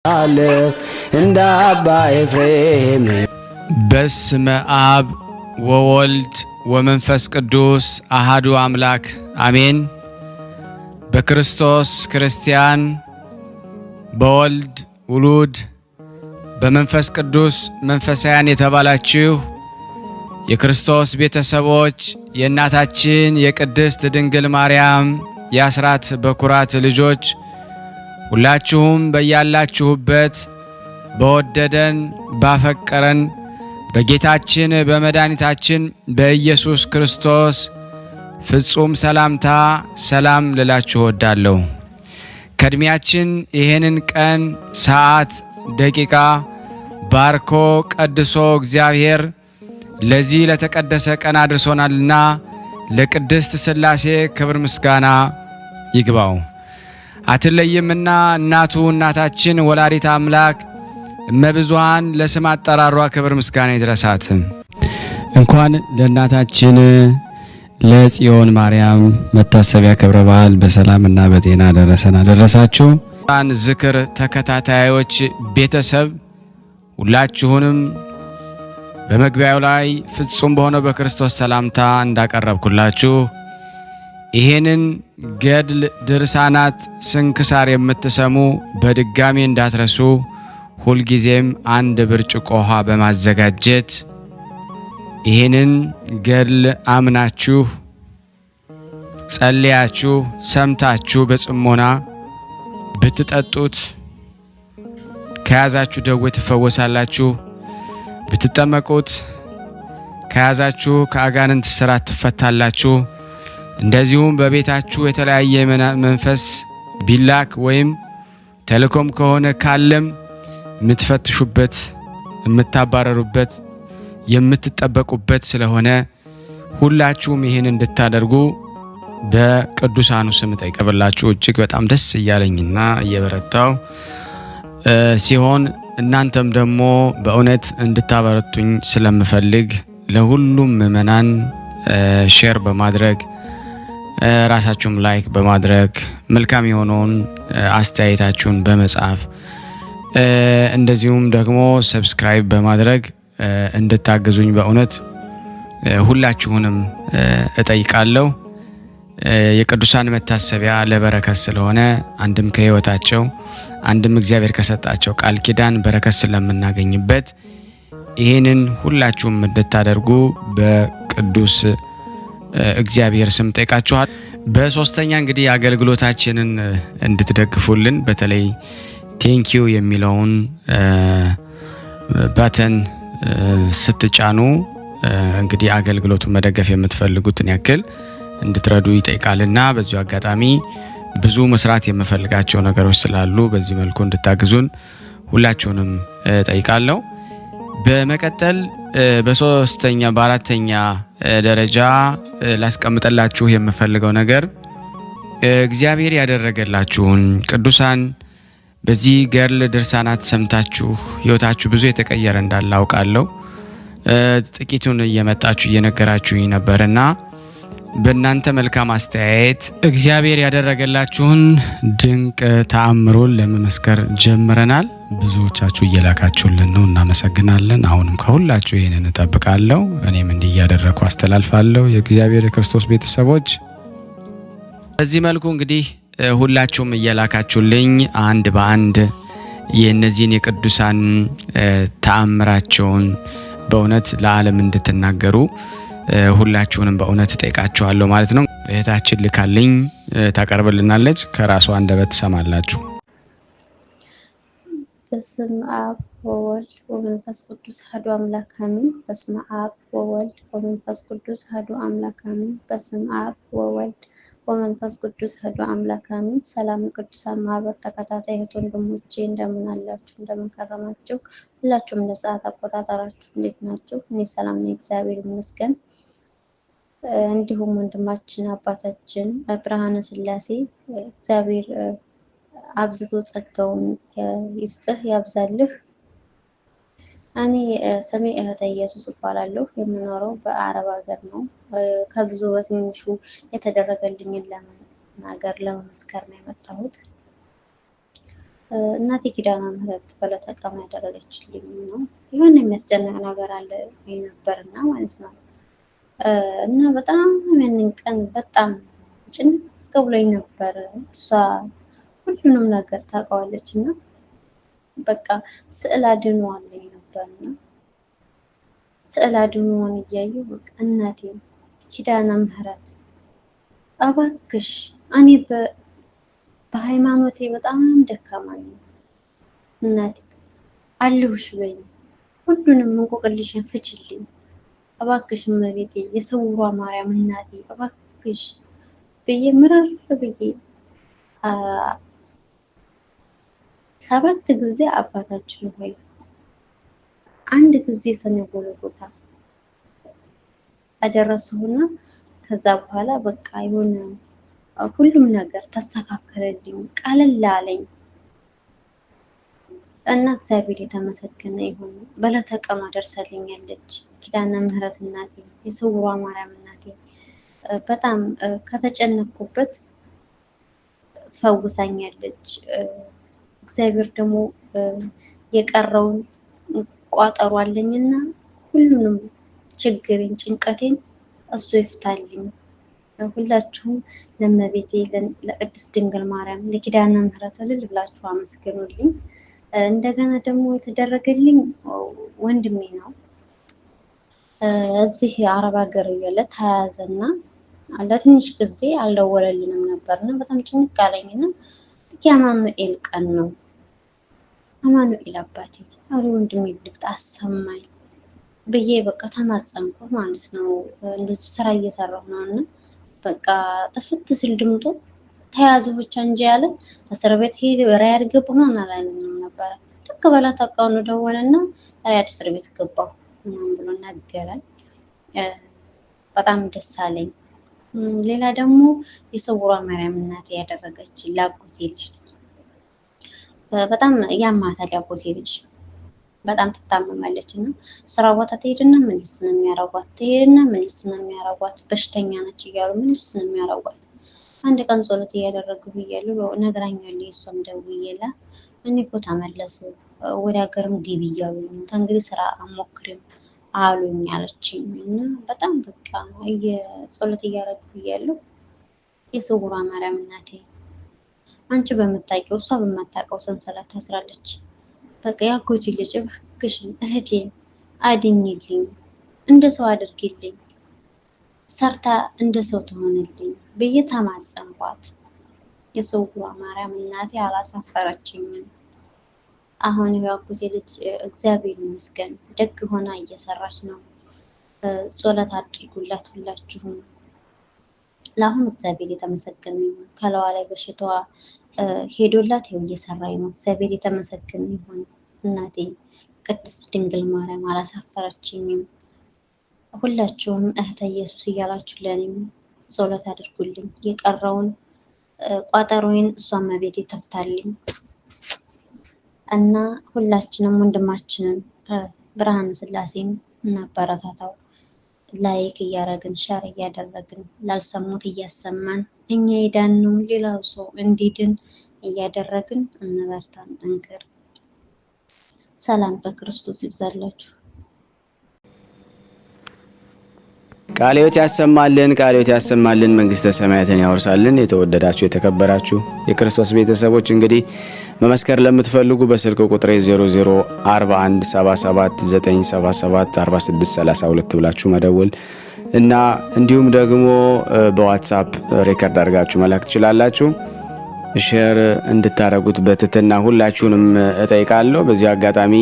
እንደ አባ ኤፍሬም። በስመ አብ ወወልድ ወመንፈስ ቅዱስ አሃዱ አምላክ አሜን። በክርስቶስ ክርስቲያን፣ በወልድ ውሉድ፣ በመንፈስ ቅዱስ መንፈሳውያን የተባላችሁ የክርስቶስ ቤተሰቦች የእናታችን የቅድስት ድንግል ማርያም የአስራት በኩራት ልጆች ሁላችሁም በያላችሁበት በወደደን ባፈቀረን በጌታችን በመድኃኒታችን በኢየሱስ ክርስቶስ ፍጹም ሰላምታ ሰላም ልላችሁ እወዳለሁ። ከእድሜያችን ይሄንን ቀን ሰዓት ደቂቃ ባርኮ ቀድሶ እግዚአብሔር ለዚህ ለተቀደሰ ቀን አድርሶናልና ለቅድስት ሥላሴ ክብር ምስጋና ይግባው። አትለይምና እናቱ እናታችን ወላዲተ አምላክ እመብዙኃን ለስም አጠራሯ ክብር ምስጋና ይድረሳት። እንኳን ለእናታችን ለጽዮን ማርያም መታሰቢያ ክብረ በዓል በሰላምና በጤና ደረሰን አደረሳችሁ። ዝክር ተከታታዮች ቤተሰብ ሁላችሁንም በመግቢያው ላይ ፍጹም በሆነው በክርስቶስ ሰላምታ እንዳቀረብኩላችሁ ይሄንን ገድል ድርሳናት ስንክሳር የምትሰሙ በድጋሚ እንዳትረሱ ሁልጊዜም አንድ ብርጭቆ ውሃ በማዘጋጀት ይሄንን ገድል አምናችሁ ጸልያችሁ ሰምታችሁ በጽሞና ብትጠጡት ከያዛችሁ ደዌ ትፈወሳላችሁ። ብትጠመቁት ከያዛችሁ ከአጋንንት ስራት ትፈታላችሁ። እንደዚሁም በቤታችሁ የተለያየ መንፈስ ቢላክ ወይም ተልኮም ከሆነ ካለም የምትፈትሹበት የምታባረሩበት የምትጠበቁበት ስለሆነ ሁላችሁም ይህን እንድታደርጉ በቅዱሳኑ ስም ጠይቀብላችሁ እጅግ በጣም ደስ እያለኝና እየበረታው ሲሆን እናንተም ደግሞ በእውነት እንድታበረቱኝ ስለምፈልግ ለሁሉም ምእመናን ሼር በማድረግ ራሳችሁም ላይክ በማድረግ መልካም የሆነውን አስተያየታችሁን በመጻፍ እንደዚሁም ደግሞ ሰብስክራይብ በማድረግ እንድታግዙኝ በእውነት ሁላችሁንም እጠይቃለሁ። የቅዱሳን መታሰቢያ ለበረከት ስለሆነ አንድም ከሕይወታቸው አንድም እግዚአብሔር ከሰጣቸው ቃል ኪዳን በረከት ስለምናገኝበት ይሄንን ሁላችሁም እንድታደርጉ በቅዱስ እግዚአብሔር ስም ጠይቃችኋል። በሶስተኛ እንግዲህ አገልግሎታችንን እንድትደግፉልን በተለይ ቴንኪዩ የሚለውን ባተን ስትጫኑ እንግዲህ አገልግሎቱን መደገፍ የምትፈልጉትን ያክል እንድትረዱ ይጠይቃልና በዚሁ አጋጣሚ ብዙ መስራት የምፈልጋቸው ነገሮች ስላሉ በዚህ መልኩ እንድታግዙን ሁላችሁንም ጠይቃለሁ። በመቀጠል በሶስተኛ በአራተኛ ደረጃ ላስቀምጠላችሁ የምፈልገው ነገር እግዚአብሔር ያደረገላችሁን ቅዱሳን በዚህ ገድል ድርሳናት ሰምታችሁ ሕይወታችሁ ብዙ የተቀየረ እንዳለ አውቃለሁ። ጥቂቱን እየመጣችሁ እየነገራችሁኝ ነበርና በእናንተ መልካም አስተያየት እግዚአብሔር ያደረገላችሁን ድንቅ ተአምሮን ለመመስከር ጀምረናል። ብዙዎቻችሁ እየላካችሁልን ነው፣ እናመሰግናለን። አሁንም ከሁላችሁ ይሄንን እጠብቃለሁ። እኔም እንዲህ እያደረኩ አስተላልፋለሁ። የእግዚአብሔር የክርስቶስ ቤተሰቦች በዚህ መልኩ እንግዲህ ሁላችሁም እየላካችሁልኝ አንድ በአንድ የእነዚህን የቅዱሳን ተአምራቸውን በእውነት ለዓለም እንድትናገሩ ሁላችሁንም በእውነት ጠይቃችኋለሁ ማለት ነው። እህታችን ልካልኝ ታቀርብልናለች። ከራሷ አንደበት ትሰማላችሁ። በስመ አብ ወወልድ ወመንፈስ ቅዱስ አሐዱ አምላክ አሜን። በስመ አብ ወወልድ ወመንፈስ ቅዱስ አሐዱ አምላክ አሜን። በስመ አብ ወወልድ ወመንፈስ ቅዱስ አሐዱ አምላክ አሜን። ሰላም ቅዱሳን ማህበር ተከታታይ እህት ወንድሞቼ እንደምን አላችሁ? እንደምን ከረማችሁ? ሁላችሁም እንደ ሰዓት አቆጣጠራችሁ እንዴት ናችሁ? እኔ ሰላም ነኝ፣ እግዚአብሔር ይመስገን። እንዲሁም ወንድማችን አባታችን ብርሃነ ሥላሴ እግዚአብሔር አብዝቶ ጸጋውን ይስጥህ ያብዛልህ። እኔ ስሜ እህተ ኢየሱስ እባላለሁ። የምኖረው በአረብ ሀገር ነው። ከብዙ በትንሹ የተደረገልኝን ለመናገር ለመመስከር ነው የመጣሁት። እናቴ ኪዳነ ምህረት በለተቀማ ያደረገችልኝ ነው። የሆነ የሚያስጨንቅ ነገር አለ ነበርና ማለት ነው። እና በጣም ያንን ቀን በጣም ጭንቅ ብሎኝ ነበር። እሷ ሁሉንም ነገር ታውቀዋለች እና በቃ ስዕል አድኖ አለኝ ነበርና ስዕል አድኖን እያየሁ በቃ እናቴ ኪዳነ ምህረት እባክሽ እኔ በሃይማኖቴ በጣም ደካማ ነኝ፣ እናቴ አለሁሽ በይኝ፣ ሁሉንም እንቆቅልሽን ፍችልኝ እባክሽ እመቤቴ የስውሯ ማርያም እናቴ እባክሽ ብዬ ምርር ብዬ 7 ጊዜ አባታችን ሆይ አንድ ጊዜ ሰኔ ጎልጎታ አደረስሁና ከዛ በኋላ በቃ የሆነ ሁሉም ነገር ተስተካከለልኝ፣ ቀለል አለኝ እና እግዚአብሔር የተመሰገነ ይሁን። በዕለተ ቀኗ ደርሳልኛለች ኪዳነ ምህረት እናቴ የስውሯ ማርያም እናቴ በጣም ከተጨነኩበት ፈውሳኛለች። እግዚአብሔር ደግሞ የቀረውን ቋጠሮ አለኝና ሁሉንም ችግሬን ጭንቀቴን እሱ ይፍታልኝ። ሁላችሁም ለእመቤቴ ለቅድስት ድንግል ማርያም ለኪዳነ ምህረት እልል ብላችሁ አመስግኑልኝ። እንደገና ደግሞ የተደረገልኝ ወንድሜ ነው። እዚህ አረብ ሀገር እያለ ተያዘና ለትንሽ ጊዜ አልደወለልንም ነበርና በጣም ጭንቅ አለኝና የአማኑኤል ቀን ነው። አማኑኤል አባቴ አሪ ወንድሜ ልብት አሰማኝ ብዬ በቃ ተማጸንኩ ማለት ነው። እንደዚህ ስራ እየሰራሁ ነውና በቃ ጥፍት ሲል ድምጡ ተያዙ ብቻ እንጂ ያለ እስር ቤት ሄደ ሪያድ ገባሁ ምናምን አላለኝም ነበረ። ልክ በላት አቃውኑ ደወለና ሪያድ እስር ቤት ገባሁ ምናምን ብሎ ነገረኝ። በጣም ደስ አለኝ። ሌላ ደግሞ የስውሯ ማርያም እናቴ ያደረገች ላጎቴ ልጅ በጣም ያማታል። ያጎቴ ልጅ በጣም ትታመማለች እና ስራ ቦታ ትሄድና ምንስ ነው የሚያረጓት በሽተኛ ነች እያሉ ምንስ ነው የሚያረጓት። አንድ ቀን ጸሎት እያደረግሁ እያሉ ነግራኛለች። እሷም ደውዬላ እኔ እኮ ተመለሱ ወደ ሀገርም ግቢ እያሉኝ ነው እንግዲህ ስራ አሞክሪም አሉኝ አለችኝ። እና በጣም በቃ ጸሎት እያደረግሁ እያለሁ የስውሯ ማርያም እናቴ አንቺ በምታውቂው እሷ በማታውቀው ሰንሰለት ታስራለች። በቃ ያጎቴ ልጅ እባክሽን እህቴን አድኝልኝ፣ እንደ ሰው አድርጊልኝ፣ ሰርታ እንደ ሰው ትሆንልኝ ብዬ ተማጸንኳት። የስውሯ ማርያም እናቴ አላሳፈረችኝም። አሁን ያጎቴ ልጅ እግዚአብሔር ይመስገን ደግ ሆና እየሰራች ነው። ጸሎት አድርጉላት ሁላችሁም። ለአሁን እግዚአብሔር የተመሰገነ ይሁን። ከለዋ ላይ በሽታዋ ሄዶላት ይኸው እየሰራኝ ነው። እግዚአብሔር የተመሰገነ ይሁን። እናቴ ቅድስት ድንግል ማርያም አላሳፈረችኝም። ሁላችሁም እህተ ኢየሱስ እያላችሁ ለኔም ጸሎት አድርጉልኝ። የቀረውን ቋጠሮዬን እሷ እመቤቴ ተፍታልኝ እና ሁላችንም ወንድማችንን ብርሃነ ስላሴን እናበረታታው። ላይክ እያደረግን ሸር እያደረግን ላልሰሙት እያሰማን እኛ የዳነውን ሌላው ሰው እንዲድን እያደረግን እንበርታ፣ እንጠንክር። ሰላም በክርስቶስ ይብዛላችሁ። ቃለ ሕይወት ያሰማልን፣ ቃለ ሕይወት ያሰማልን፣ መንግስተ ሰማያትን ያወርሳልን። የተወደዳችሁ የተከበራችሁ የክርስቶስ ቤተሰቦች እንግዲህ መመስከር ለምትፈልጉ በስልክ ቁጥሬ 004177977462 ብላችሁ መደወል እና እንዲሁም ደግሞ በዋትስአፕ ሬከርድ አድርጋችሁ መላክ ትችላላችሁ። ሼር እንድታረጉት በትህትና ሁላችሁንም እጠይቃለሁ። በዚህ አጋጣሚ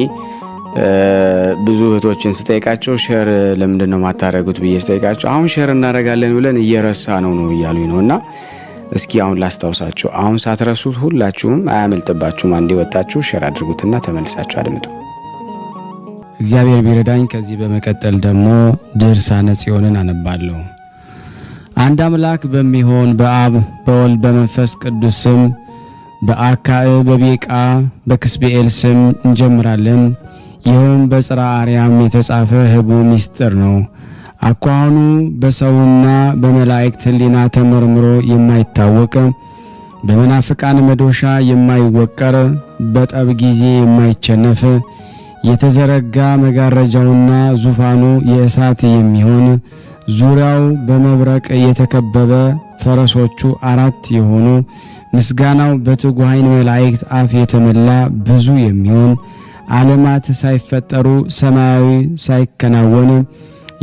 ብዙ እህቶችን ስጠይቃቸው ሼር ለምንድን ነው ማታረጉት ብዬ ስጠይቃቸው አሁን ሼር እናደርጋለን ብለን እየረሳ ነው እያሉኝ ነውና እስኪ አሁን ላስታውሳችሁ። አሁን ሳትረሱት ሁላችሁም አያመልጥባችሁም። አንዴ ወጣችሁ ሼር አድርጉትና ተመልሳችሁ አድምጡ። እግዚአብሔር ቢረዳኝ ከዚህ በመቀጠል ደግሞ ድርሳነ ጽዮንን አነባለሁ። አንድ አምላክ በሚሆን በአብ በወልድ በመንፈስ ቅዱስ ስም በአካዕ በቤቃ በክስብኤል ስም እንጀምራለን። ይህም በጽርሐ አርያም የተጻፈ ህቡ ምስጢር ነው። አኳኋኑ በሰውና በመላእክት ሕሊና ተመርምሮ የማይታወቅ በመናፍቃን መዶሻ የማይወቀር በጠብ ጊዜ የማይቸነፍ የተዘረጋ መጋረጃውና ዙፋኑ የእሳት የሚሆን ዙሪያው በመብረቅ የተከበበ ፈረሶቹ 4 የሆኑ ምስጋናው በትጉሃን መላእክት አፍ የተመላ ብዙ የሚሆን ዓለማት ሳይፈጠሩ ሰማያዊ ሳይከናወን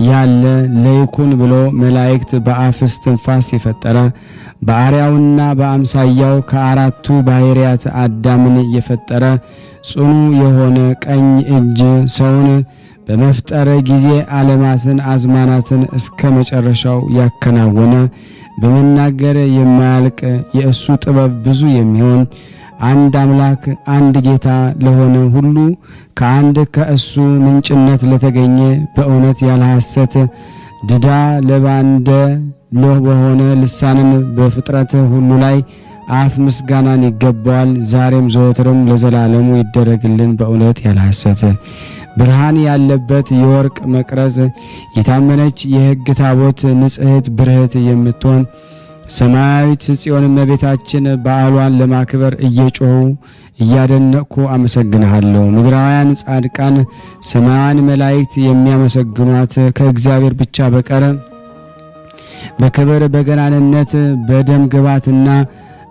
ያለ ለይኩን ብሎ መላእክት በአፍ እስትንፋስ የፈጠረ በአርአያውና በአምሳያው ከአራቱ ባህሪያት አዳምን የፈጠረ ጽኑ የሆነ ቀኝ እጅ ሰውን በመፍጠር ጊዜ ዓለማትን አዝማናትን እስከ መጨረሻው ያከናወነ በመናገር የማያልቅ የእሱ ጥበብ ብዙ የሚሆን አንድ አምላክ አንድ ጌታ ለሆነ ሁሉ ከአንድ ከእሱ ምንጭነት ለተገኘ በእውነት ያለ ሐሰት ድዳ ለባንደ ሎህ በሆነ ልሳንን በፍጥረት ሁሉ ላይ አፍ ምስጋናን ይገባዋል። ዛሬም ዘወትርም ለዘላለሙ ይደረግልን በእውነት ያለ ሐሰት። ብርሃን ያለበት የወርቅ መቅረዝ የታመነች የሕግ ታቦት ንጽሕት ብርህት የምትሆን ሰማያዊት ጽዮን እመቤታችን በዓሏን ለማክበር እየጮሁ እያደነቅኩ አመሰግንሃለሁ። ምድራውያን ጻድቃን ሰማያውያን መላእክት የሚያመሰግኗት ከእግዚአብሔር ብቻ በቀር በክብር በገናንነት በደም ግባትና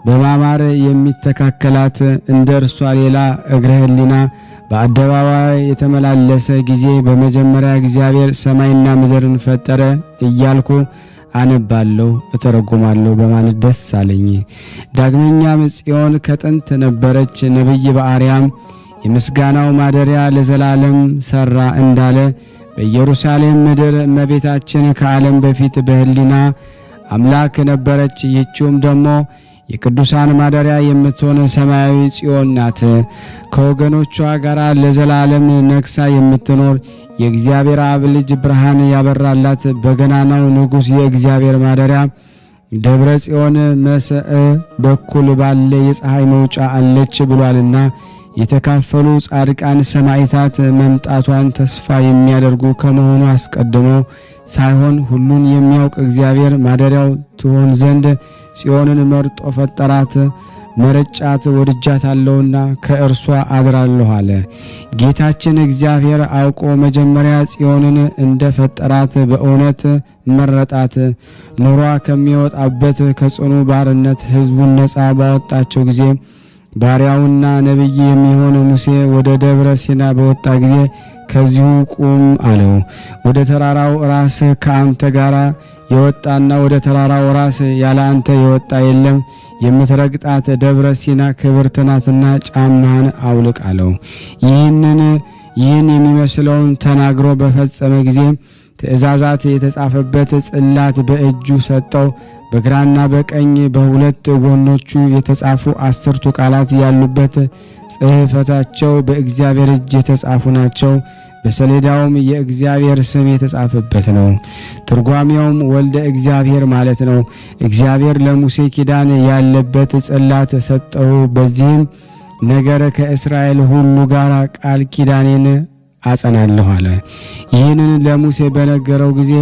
በማማር የሚተካከላት እንደ እርሷ ሌላ እግረ ሕሊና በአደባባይ የተመላለሰ ጊዜ በመጀመሪያ እግዚአብሔር ሰማይና ምድርን ፈጠረ እያልኩ አነባለሁ እተረጉማለሁ በማለት ደስ አለኝ። ዳግመኛም ጽዮን ከጥንት ነበረች፣ ነብይ በአርያም የምስጋናው ማደሪያ ለዘላለም ሰራ እንዳለ በኢየሩሳሌም ምድር እመቤታችን ከዓለም በፊት በሕሊና አምላክ ነበረች። ይህችውም ደግሞ የቅዱሳን ማደሪያ የምትሆን ሰማያዊ ጽዮን ናት። ከወገኖቿ ጋር ለዘላለም ነግሳ የምትኖር የእግዚአብሔር አብ ልጅ ብርሃን ያበራላት በገናናው ንጉሥ የእግዚአብሔር ማደሪያ ደብረ ጽዮን መስዕ በኩል ባለ የፀሐይ መውጫ አለች ብሏልና የተካፈሉ ጻድቃን ሰማዕታት መምጣቷን ተስፋ የሚያደርጉ ከመሆኑ አስቀድሞ ሳይሆን ሁሉን የሚያውቅ እግዚአብሔር ማደሪያው ትሆን ዘንድ ጽዮንን መርጦ ፈጠራት። መረጫት ወድጃታለሁና ከእርሷ አድራለሁ አለ። ጌታችን እግዚአብሔር አውቆ መጀመሪያ ጽዮንን እንደ ፈጠራት በእውነት መረጣት። ኑሯ ከሚወጣበት ከጽኑ ባርነት ሕዝቡን ነፃ ባወጣቸው ጊዜ ባሪያውና ነቢይ የሚሆን ሙሴ ወደ ደብረ ሲና በወጣ ጊዜ ከዚሁ ቁም አለው። ወደ ተራራው ራስ ከአንተ ጋር የወጣና ወደ ተራራው ራስ ያለ አንተ የወጣ የለም። የምትረግጣት ደብረ ሲና ክብርት ናትና ጫማህን አውልቅ አለው። ይህን የሚመስለውን ተናግሮ በፈጸመ ጊዜ ትእዛዛት የተጻፈበት ጽላት በእጁ ሰጠው። በግራና በቀኝ በሁለት ጎኖቹ የተጻፉ 10ቱ ቃላት ያሉበት ጽሕፈታቸው በእግዚአብሔር እጅ የተጻፉ ናቸው። በሰሌዳውም የእግዚአብሔር ስም የተጻፈበት ነው። ትርጓሜውም ወልደ እግዚአብሔር ማለት ነው። እግዚአብሔር ለሙሴ ኪዳን ያለበት ጽላት ሰጠው። በዚህም ነገር ከእስራኤል ሁሉ ጋር ቃል ኪዳኔን አጸናለሁ አለ። ይህንን ለሙሴ በነገረው ጊዜ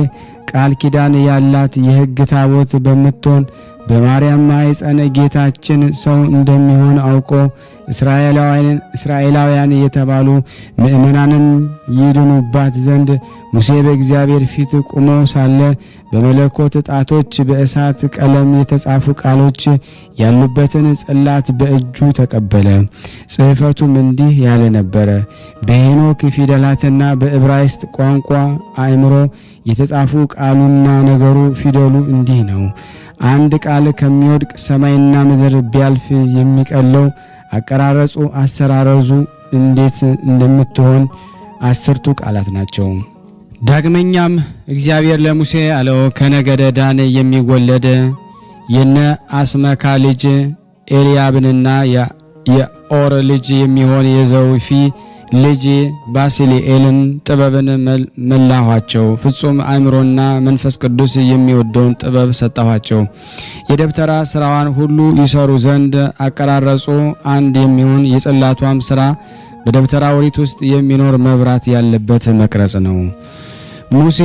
ቃል ኪዳን ያላት የሕግ ታቦት በምትሆን በማርያም ማኅፀን ጌታችን ሰው እንደሚሆን አውቆ እስራኤላውያን የተባሉ ምእመናንም ይድኑባት ዘንድ ሙሴ በእግዚአብሔር ፊት ቆሞ ሳለ በመለኮት ጣቶች በእሳት ቀለም የተጻፉ ቃሎች ያሉበትን ጽላት በእጁ ተቀበለ። ጽሕፈቱም እንዲህ ያለ ነበረ። በሄኖክ ፊደላትና በዕብራይስጥ ቋንቋ አእምሮ የተጻፉ ቃሉና ነገሩ ፊደሉ እንዲህ ነው። አንድ ቃል ከሚወድቅ ሰማይና ምድር ቢያልፍ የሚቀለው አቀራረጹ አሰራረዙ እንዴት እንደምትሆን 10ቱ ቃላት ናቸው። ዳግመኛም እግዚአብሔር ለሙሴ አለው፣ ከነገደ ዳን የሚወለድ የነ አስመካ ልጅ ኤልያብንና የኦር ልጅ የሚሆን የዘውፊ ልጅ ባሲልኤልን ጥበብን መላኋቸው። ፍጹም አእምሮና መንፈስ ቅዱስ የሚወደውን ጥበብ ሰጠኋቸው። የደብተራ ስራዋን ሁሉ ይሰሩ ዘንድ አቀራረጹ አንድ የሚሆን የጽላቷም ስራ በደብተራ ኦሪት ውስጥ የሚኖር መብራት ያለበት መቅረጽ ነው። ሙሴ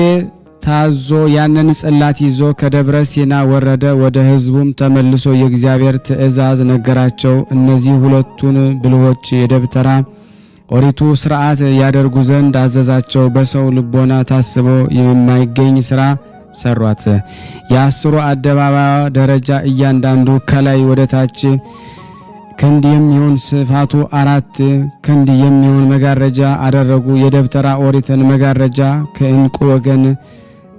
ታዞ ያንን ጽላት ይዞ ከደብረ ሲና ወረደ። ወደ ሕዝቡም ተመልሶ የእግዚአብሔር ትእዛዝ ነገራቸው። እነዚህ ሁለቱን ብልሆች የደብተራ ኦሪቱ ሥርዓት ያደርጉ ዘንድ አዘዛቸው። በሰው ልቦና ታስቦ የማይገኝ ሥራ ሰሯት። የአስሩ አደባባይ ደረጃ እያንዳንዱ ከላይ ወደ ታች ክንድ የሚሆን ስፋቱ 4 ክንድ የሚሆን መጋረጃ አደረጉ። የደብተራ ኦሪትን መጋረጃ ከዕንቁ ወገን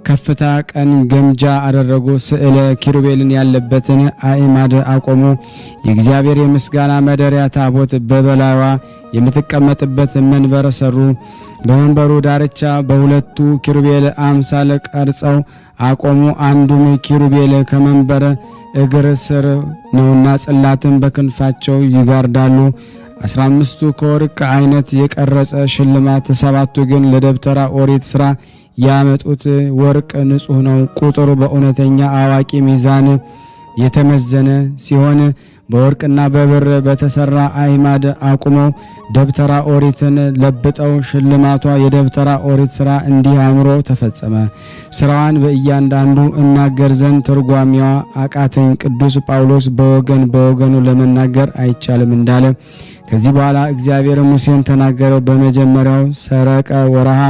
ከፍታ ቀን ገምጃ አደረጉ። ስዕለ ኪሩቤልን ያለበትን አዕማድ አቆሙ። የእግዚአብሔር የምስጋና መደሪያ ታቦት በበላይዋ የምትቀመጥበት መንበር ሰሩ። በመንበሩ ዳርቻ በሁለቱ ኪሩቤል አምሳል ቀርጸው አቆሙ። አንዱም ኪሩቤል ከመንበር እግር ስር ነውና ጽላትን በክንፋቸው ይጋርዳሉ። 15ቱ ከወርቅ አይነት የቀረጸ ሽልማት፣ 7ቱ ግን ለደብተራ ኦሪት ሥራ ያመጡት ወርቅ ንጹሕ ነው። ቁጥሩ በእውነተኛ አዋቂ ሚዛን የተመዘነ ሲሆን በወርቅና በብር በተሰራ አዕማድ አቁመው ደብተራ ኦሪትን ለብጠው ሽልማቷ የደብተራ ኦሪት ሥራ እንዲህ አምሮ ተፈጸመ። ሥራዋን በእያንዳንዱ እናገር ዘንድ ትርጓሜዋ አቃተኝ። ቅዱስ ጳውሎስ በወገኑ ለመናገር አይቻልም እንዳለ ከዚህ በኋላ እግዚአብሔር ሙሴን ተናገረው። በመጀመሪያው ሰረቀ ወርሃ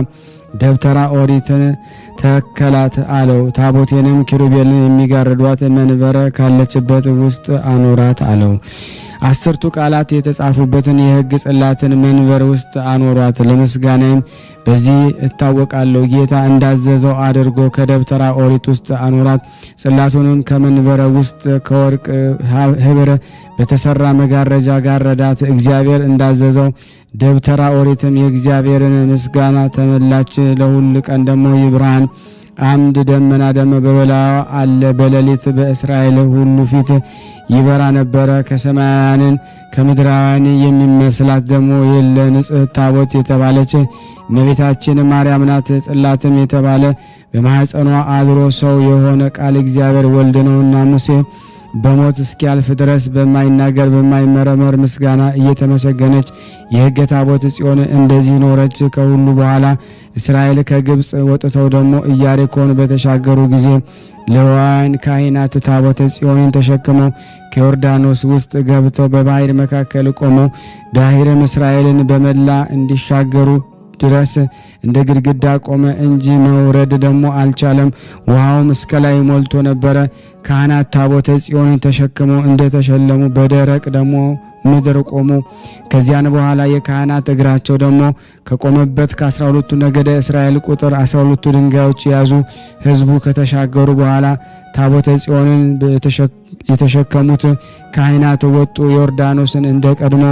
ደብተራ ኦሪትን ተከላት አለው። ታቦቴንም ኪሩቤልን የሚጋርዷት መንበረ ካለችበት ውስጥ አኖራት አለው። 10ቱ ቃላት የተጻፉበትን የሕግ ጽላትን መንበር ውስጥ አኖሯት። ለምስጋናም በዚህ እታወቃለሁ ጌታ እንዳዘዘው አድርጎ ከደብተራ ኦሪት ውስጥ አኖራት። ጽላቱንም ከመንበረ ውስጥ ከወርቅ ህብር በተሰራ መጋረጃ ጋረዳት። እግዚአብሔር እንዳዘዘው ደብተራ ኦሪትም የእግዚአብሔርን ምስጋና ተመላች። ለሁል ቀን ደግሞ የብርሃን አምድ ደመና ደግሞ በበላዋ አለ። በሌሊት በእስራኤል ሁሉ ፊት ይበራ ነበረ። ከሰማያውያን ከምድራውያን የሚመስላት ደግሞ የለ። ንጽሕት ታቦት የተባለች እመቤታችን ማርያም ናት። ጽላትም የተባለ በማኅፀኗ አድሮ ሰው የሆነ ቃል እግዚአብሔር ወልድ ነውና ሙሴ በሞት እስኪያልፍ ድረስ በማይናገር በማይመረመር ምስጋና እየተመሰገነች የሕግ ታቦት ጽዮን እንደዚህ ኖረች። ከሁሉ በኋላ እስራኤል ከግብጽ ወጥተው ደግሞ ኢያሪኮን በተሻገሩ ጊዜ ሌዋውያን ካህናት ታቦተ ጽዮንን ተሸክመው ከዮርዳኖስ ውስጥ ገብተው በባህር መካከል ቆመው ባሕርም እስራኤልን በመላ እንዲሻገሩ ድረስ እንደ ግድግዳ ቆመ እንጂ መውረድ ደግሞ አልቻለም። ውሃውም እስከ ላይ ሞልቶ ነበረ። ካህናት ታቦተ ጽዮንን ተሸክመው እንደተሸለሙ በደረቅ ደግሞ ምድር ቆሙ። ከዚያን በኋላ የካህናት እግራቸው ደግሞ ከቆመበት ከ12ቱ ነገደ እስራኤል ቁጥር 12ቱ ድንጋዮች ያዙ። ሕዝቡ ከተሻገሩ በኋላ ታቦተ ጽዮንን የተሸከሙት ካህናት ወጡ። ዮርዳኖስን እንደ ቀድሞ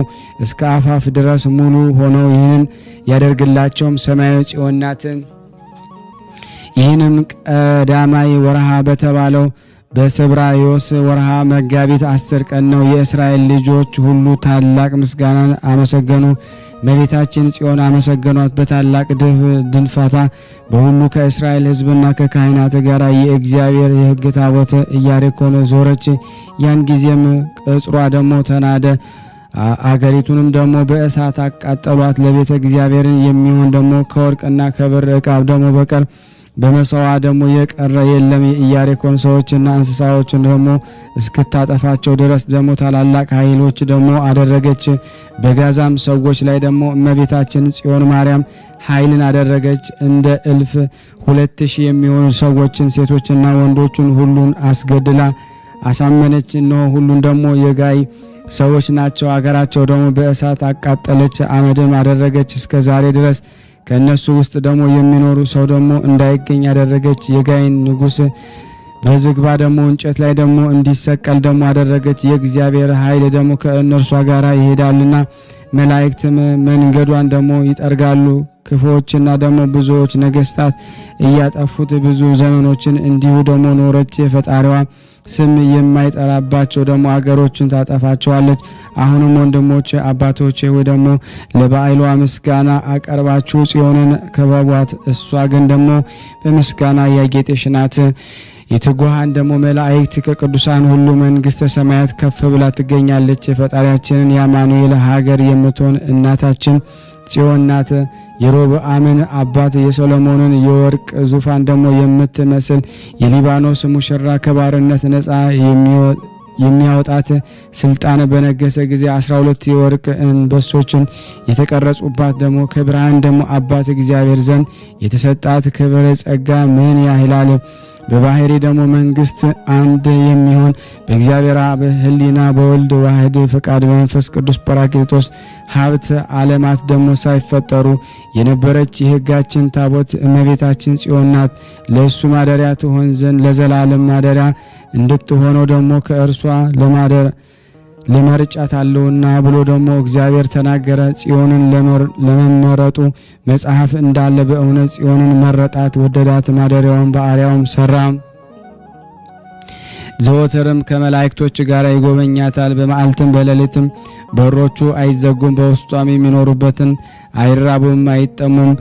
እስከ አፋፍ ድረስ ሙሉ ሆነው ይህንን ያደርግላቸውም ሰማያዊ ጽዮን ናት። ይህንም ቀዳማይ ወርሃ በተባለው በስብራዮስ ወርሃ መጋቢት 10 ቀን ነው። የእስራኤል ልጆች ሁሉ ታላቅ ምስጋናን አመሰገኑ። እመቤታችን ጽዮን አመሰገኗት። በታላቅ ድንፋታ በሁሉ ከእስራኤል ሕዝብና ከካህናት ጋር የእግዚአብሔር የሕግ ታቦት ኢያሪኮን ዞረች። ያን ጊዜም ቅጽሯ ደግሞ ተናደ። አገሪቱንም ደግሞ በእሳት አቃጠሏት። ለቤተ እግዚአብሔርን የሚሆን ደግሞ ከወርቅና ከብር ዕቃ ደግሞ በቀር በመሰዋ ደግሞ የቀረ የለም። የኢያሪኮን ሰዎችና እንስሳዎችን ደግሞ እስክታጠፋቸው ድረስ ደግሞ ታላላቅ ኃይሎች ደግሞ አደረገች። በጋዛም ሰዎች ላይ ደግሞ እመቤታችን ጽዮን ማርያም ኃይልን አደረገች። እንደ 1,000 የሚሆኑ ሰዎችን ሴቶችና ወንዶችን ሁሉን አስገድላ አሳመነች። እነሆ ሁሉን ደግሞ የጋይ ሰዎች ናቸው። አገራቸው ደግሞ በእሳት አቃጠለች፣ አመድም አደረገች። እስከ ዛሬ ድረስ ከእነሱ ውስጥ ደግሞ የሚኖሩ ሰው ደግሞ እንዳይገኝ ያደረገች። የጋይን ንጉሥ በዝግባ ደግሞ እንጨት ላይ ደግሞ እንዲሰቀል ደግሞ አደረገች። የእግዚአብሔር ኃይል ደግሞ ከእነርሷ ጋር ይሄዳልና መላእክትም መንገዷን ደግሞ ይጠርጋሉ። ክፉዎችና ደግሞ ብዙዎች ነገስታት እያጠፉት ብዙ ዘመኖችን እንዲሁ ደግሞ ኖረች። የፈጣሪዋ ስም የማይጠራባቸው ደግሞ አገሮችን ታጠፋቸዋለች። አሁንም ወንድሞቼ አባቶቼ ወይ ደግሞ ለበዓሏ ምስጋና አቀርባችሁ ጽዮንን ከበቧት። እሷ ግን ደግሞ በምስጋና ያጌጠች ናት። የትጉሃን ደግሞ መላእክት ከቅዱሳን ሁሉ መንግስተ ሰማያት ከፍ ብላ ትገኛለች። የፈጣሪያችንን የአማኑኤል ሀገር የምትሆን እናታችን ጽዮን ናት። የሮብዓምን አባት የሶሎሞንን የወርቅ ዙፋን ደግሞ የምትመስል የሊባኖስ ሙሽራ ከባርነት ነፃ የሚያወጣት ስልጣን በነገሰ ጊዜ 12 የወርቅ አንበሶችን የተቀረጹባት ደግሞ ከብርሃን ደግሞ አባት እግዚአብሔር ዘንድ የተሰጣት ክብር ጸጋ ምን ያህላል! በባህሪ ደግሞ መንግስት አንድ የሚሆን በእግዚአብሔር አብ ሕሊና በወልድ ዋህድ ፈቃድ በመንፈስ ቅዱስ ጰራቅሊጦስ ሀብት ዓለማት ደግሞ ሳይፈጠሩ የነበረች የሕጋችን ታቦት እመቤታችን ጽዮን ናት። ለእሱ ማደሪያ ትሆን ዘንድ ለዘላለም ማደሪያ እንድትሆነው ደግሞ ከእርሷ ለመርጫታለሁና ብሎ ደግሞ እግዚአብሔር ተናገረ። ጽዮንን ለመመረጡ መጽሐፍ እንዳለ በእውነት ጽዮንን መረጣት፣ ወደዳት፣ ማደሪያውን በአርያውም ሰራ። ዘወትርም ከመላእክቶች ጋር ይጎበኛታል። በመዓልትም በሌሊትም በሮቹ አይዘጉም። በውስጧም የሚኖሩበትን አይራቡም፣ አይጠሙም፣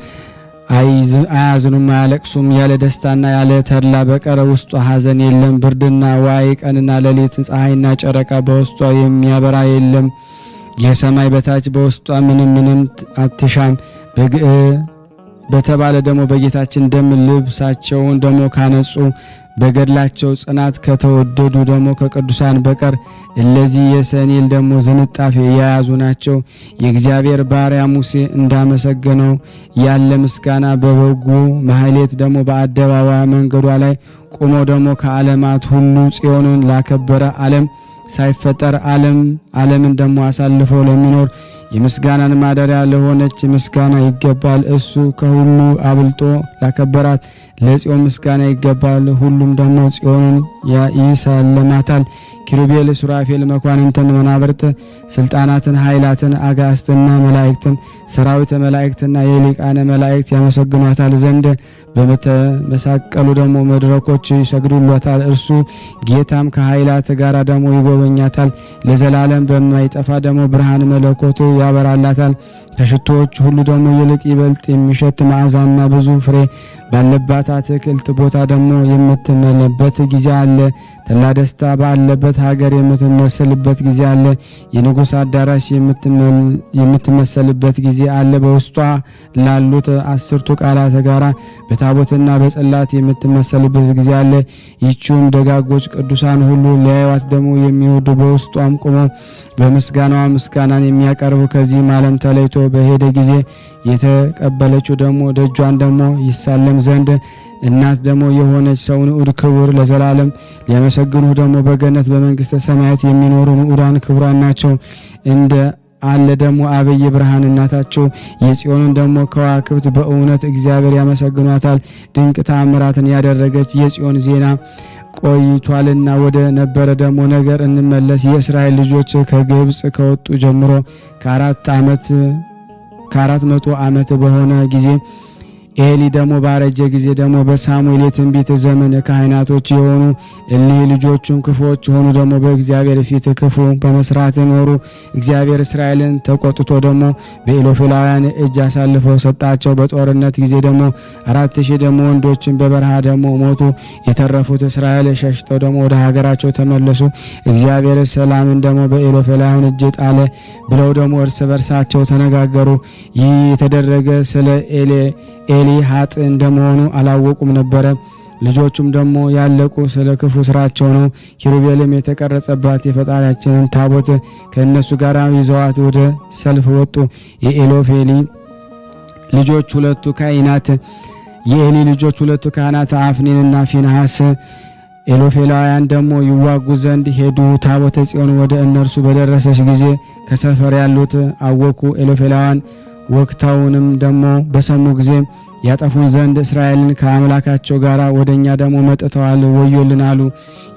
አያዝኑም፣ አያለቅሱም። ያለ ደስታና ያለ ተድላ በቀር ውስጧ ሐዘን የለም። ብርድና ዋይ፣ ቀንና ሌሊት፣ ፀሐይና ጨረቃ በውስጧ የሚያበራ የለም። የሰማይ በታች በውስጧ ምንም አትሻም። በተባለ ደግሞ በጌታችን ደም ልብሳቸውን ደግሞ ካነጹ በገድላቸው ጽናት ከተወደዱ ደግሞ ከቅዱሳን በቀር እለዚህ የሰኔል ደግሞ ዝንጣፌ የያዙ ናቸው። የእግዚአብሔር ባሪያ ሙሴ እንዳመሰገነው ያለ ምስጋና በበጉ ማህሌት ደግሞ በአደባባይ መንገዷ ላይ ቆመው ደግሞ ከዓለማት ሁሉ ጽዮንን ላከበረ ዓለም ሳይፈጠር ዓለምን ደግሞ አሳልፎ ለሚኖር የምስጋናን ማደሪያ ለሆነች ምስጋና ይገባል። እሱ ከሁሉ አብልጦ ላከበራት ለጽዮን ምስጋና ይገባል። ሁሉም ደግሞ ጽዮንን ይሰለማታል። ኪሩቤል፣ ሱራፌል፣ መኳንንትን፣ መናብርት፣ ስልጣናትን፣ ኃይላትን፣ አጋስትና መላእክትን፣ ሰራዊተ መላእክትና የሊቃነ መላእክት ያመሰግኗታል ዘንድ በመተመሳቀሉ ደግሞ መድረኮች ይሰግዱሏታል። እርሱ ጌታም ከኃይላት ጋር ደግሞ ይጎበኛታል። ለዘላለም በማይጠፋ ደግሞ ብርሃን መለኮቱ ያበራላታል። ከሽቶዎች ሁሉ ደግሞ ይልቅ ይበልጥ የሚሸት መዓዛና ብዙ ፍሬ ባለባት አትክልት ቦታ ደግሞ የምትመለበት ጊዜ አለ። ተላ ደስታ ባለበት ሀገር የምትመሰልበት ጊዜ አለ። የንጉሥ አዳራሽ የምትመሰልበት ጊዜ አለ። በውስጧ ላሉት 10ቱ ቃላት ጋራ በታቦትና በጽላት የምትመሰልበት ጊዜ አለ። ይቺውም ደጋጎች ቅዱሳን ሁሉ ሊያዩዋት ደግሞ የሚወዱ በውስጧም ቆመው በምስጋናዋ ምስጋናን የሚያቀርቡ ከዚህም ዓለም ተለይቶ በሄደ ጊዜ የተቀበለችው ደግሞ ደጇን ደግሞ ይሳለም ዘንድ እናት ደግሞ የሆነች ሰው ንዑድ ክቡር ለዘላለም ሊያመሰግኑ ደግሞ በገነት በመንግስተ ሰማያት የሚኖሩ ንዑዳን ክቡራን ናቸው። እንደ አለ ደግሞ አብይ ብርሃን እናታቸው የጽዮንን ደግሞ ከዋክብት በእውነት እግዚአብሔር ያመሰግኗታል። ድንቅ ተአምራትን ያደረገች የጽዮን ዜና ቆይቷልና ወደ ነበረ ደግሞ ነገር እንመለስ። የእስራኤል ልጆች ከግብጽ ከወጡ ጀምሮ ከ400 ዓመት በሆነ ጊዜ ኤሊ ደግሞ ባረጀ ጊዜ ደግሞ በሳሙኤል የትንቢት ዘመን ካህናቶች የሆኑ እሊህ ልጆቹም ክፉዎች ሆኑ ደግሞ በእግዚአብሔር ፊት ክፉ በመስራት ኖሩ። እግዚአብሔር እስራኤልን ተቆጥቶ ደግሞ በኢሎፌላውያን እጅ አሳልፈው ሰጣቸው። በጦርነት ጊዜ ደግሞ 4000 ደግሞ ወንዶችን በበረሃ ደግሞ ሞቱ። የተረፉት እስራኤል ሸሽተው ደግሞ ወደ ሀገራቸው ተመለሱ። እግዚአብሔር ሰላምን ደግሞ በኢሎፌላውያን እጅ ጣለ ብለው ደግሞ እርስ በርሳቸው ተነጋገሩ። ይህ የተደረገ ስለ ኤሊ ሀጥ እንደመሆኑ አላወቁም ነበረ። ልጆቹም ደግሞ ያለቁ ስለ ክፉ ስራቸው ነው። ኪሩቤልም የተቀረጸባት የፈጣሪያችንን ታቦት ከእነሱ ጋር ይዘዋት ወደ ሰልፍ ወጡ። የኤሊ ልጆች ሁለቱ ካህናት አፍኒንና ፊንሐስ ኤሎፌላውያን ደግሞ ይዋጉ ዘንድ ሄዱ። ታቦተ ጽዮን ወደ እነርሱ በደረሰች ጊዜ ከሰፈር ያሉት አወኩ። ኤሎፌላውያን ወቅታውንም ደግሞ በሰሙ ጊዜ ያጠፉን ዘንድ እስራኤልን ከአምላካቸው ጋር ወደኛ ደግሞ መጥተዋል፣ ወዮልን አሉ።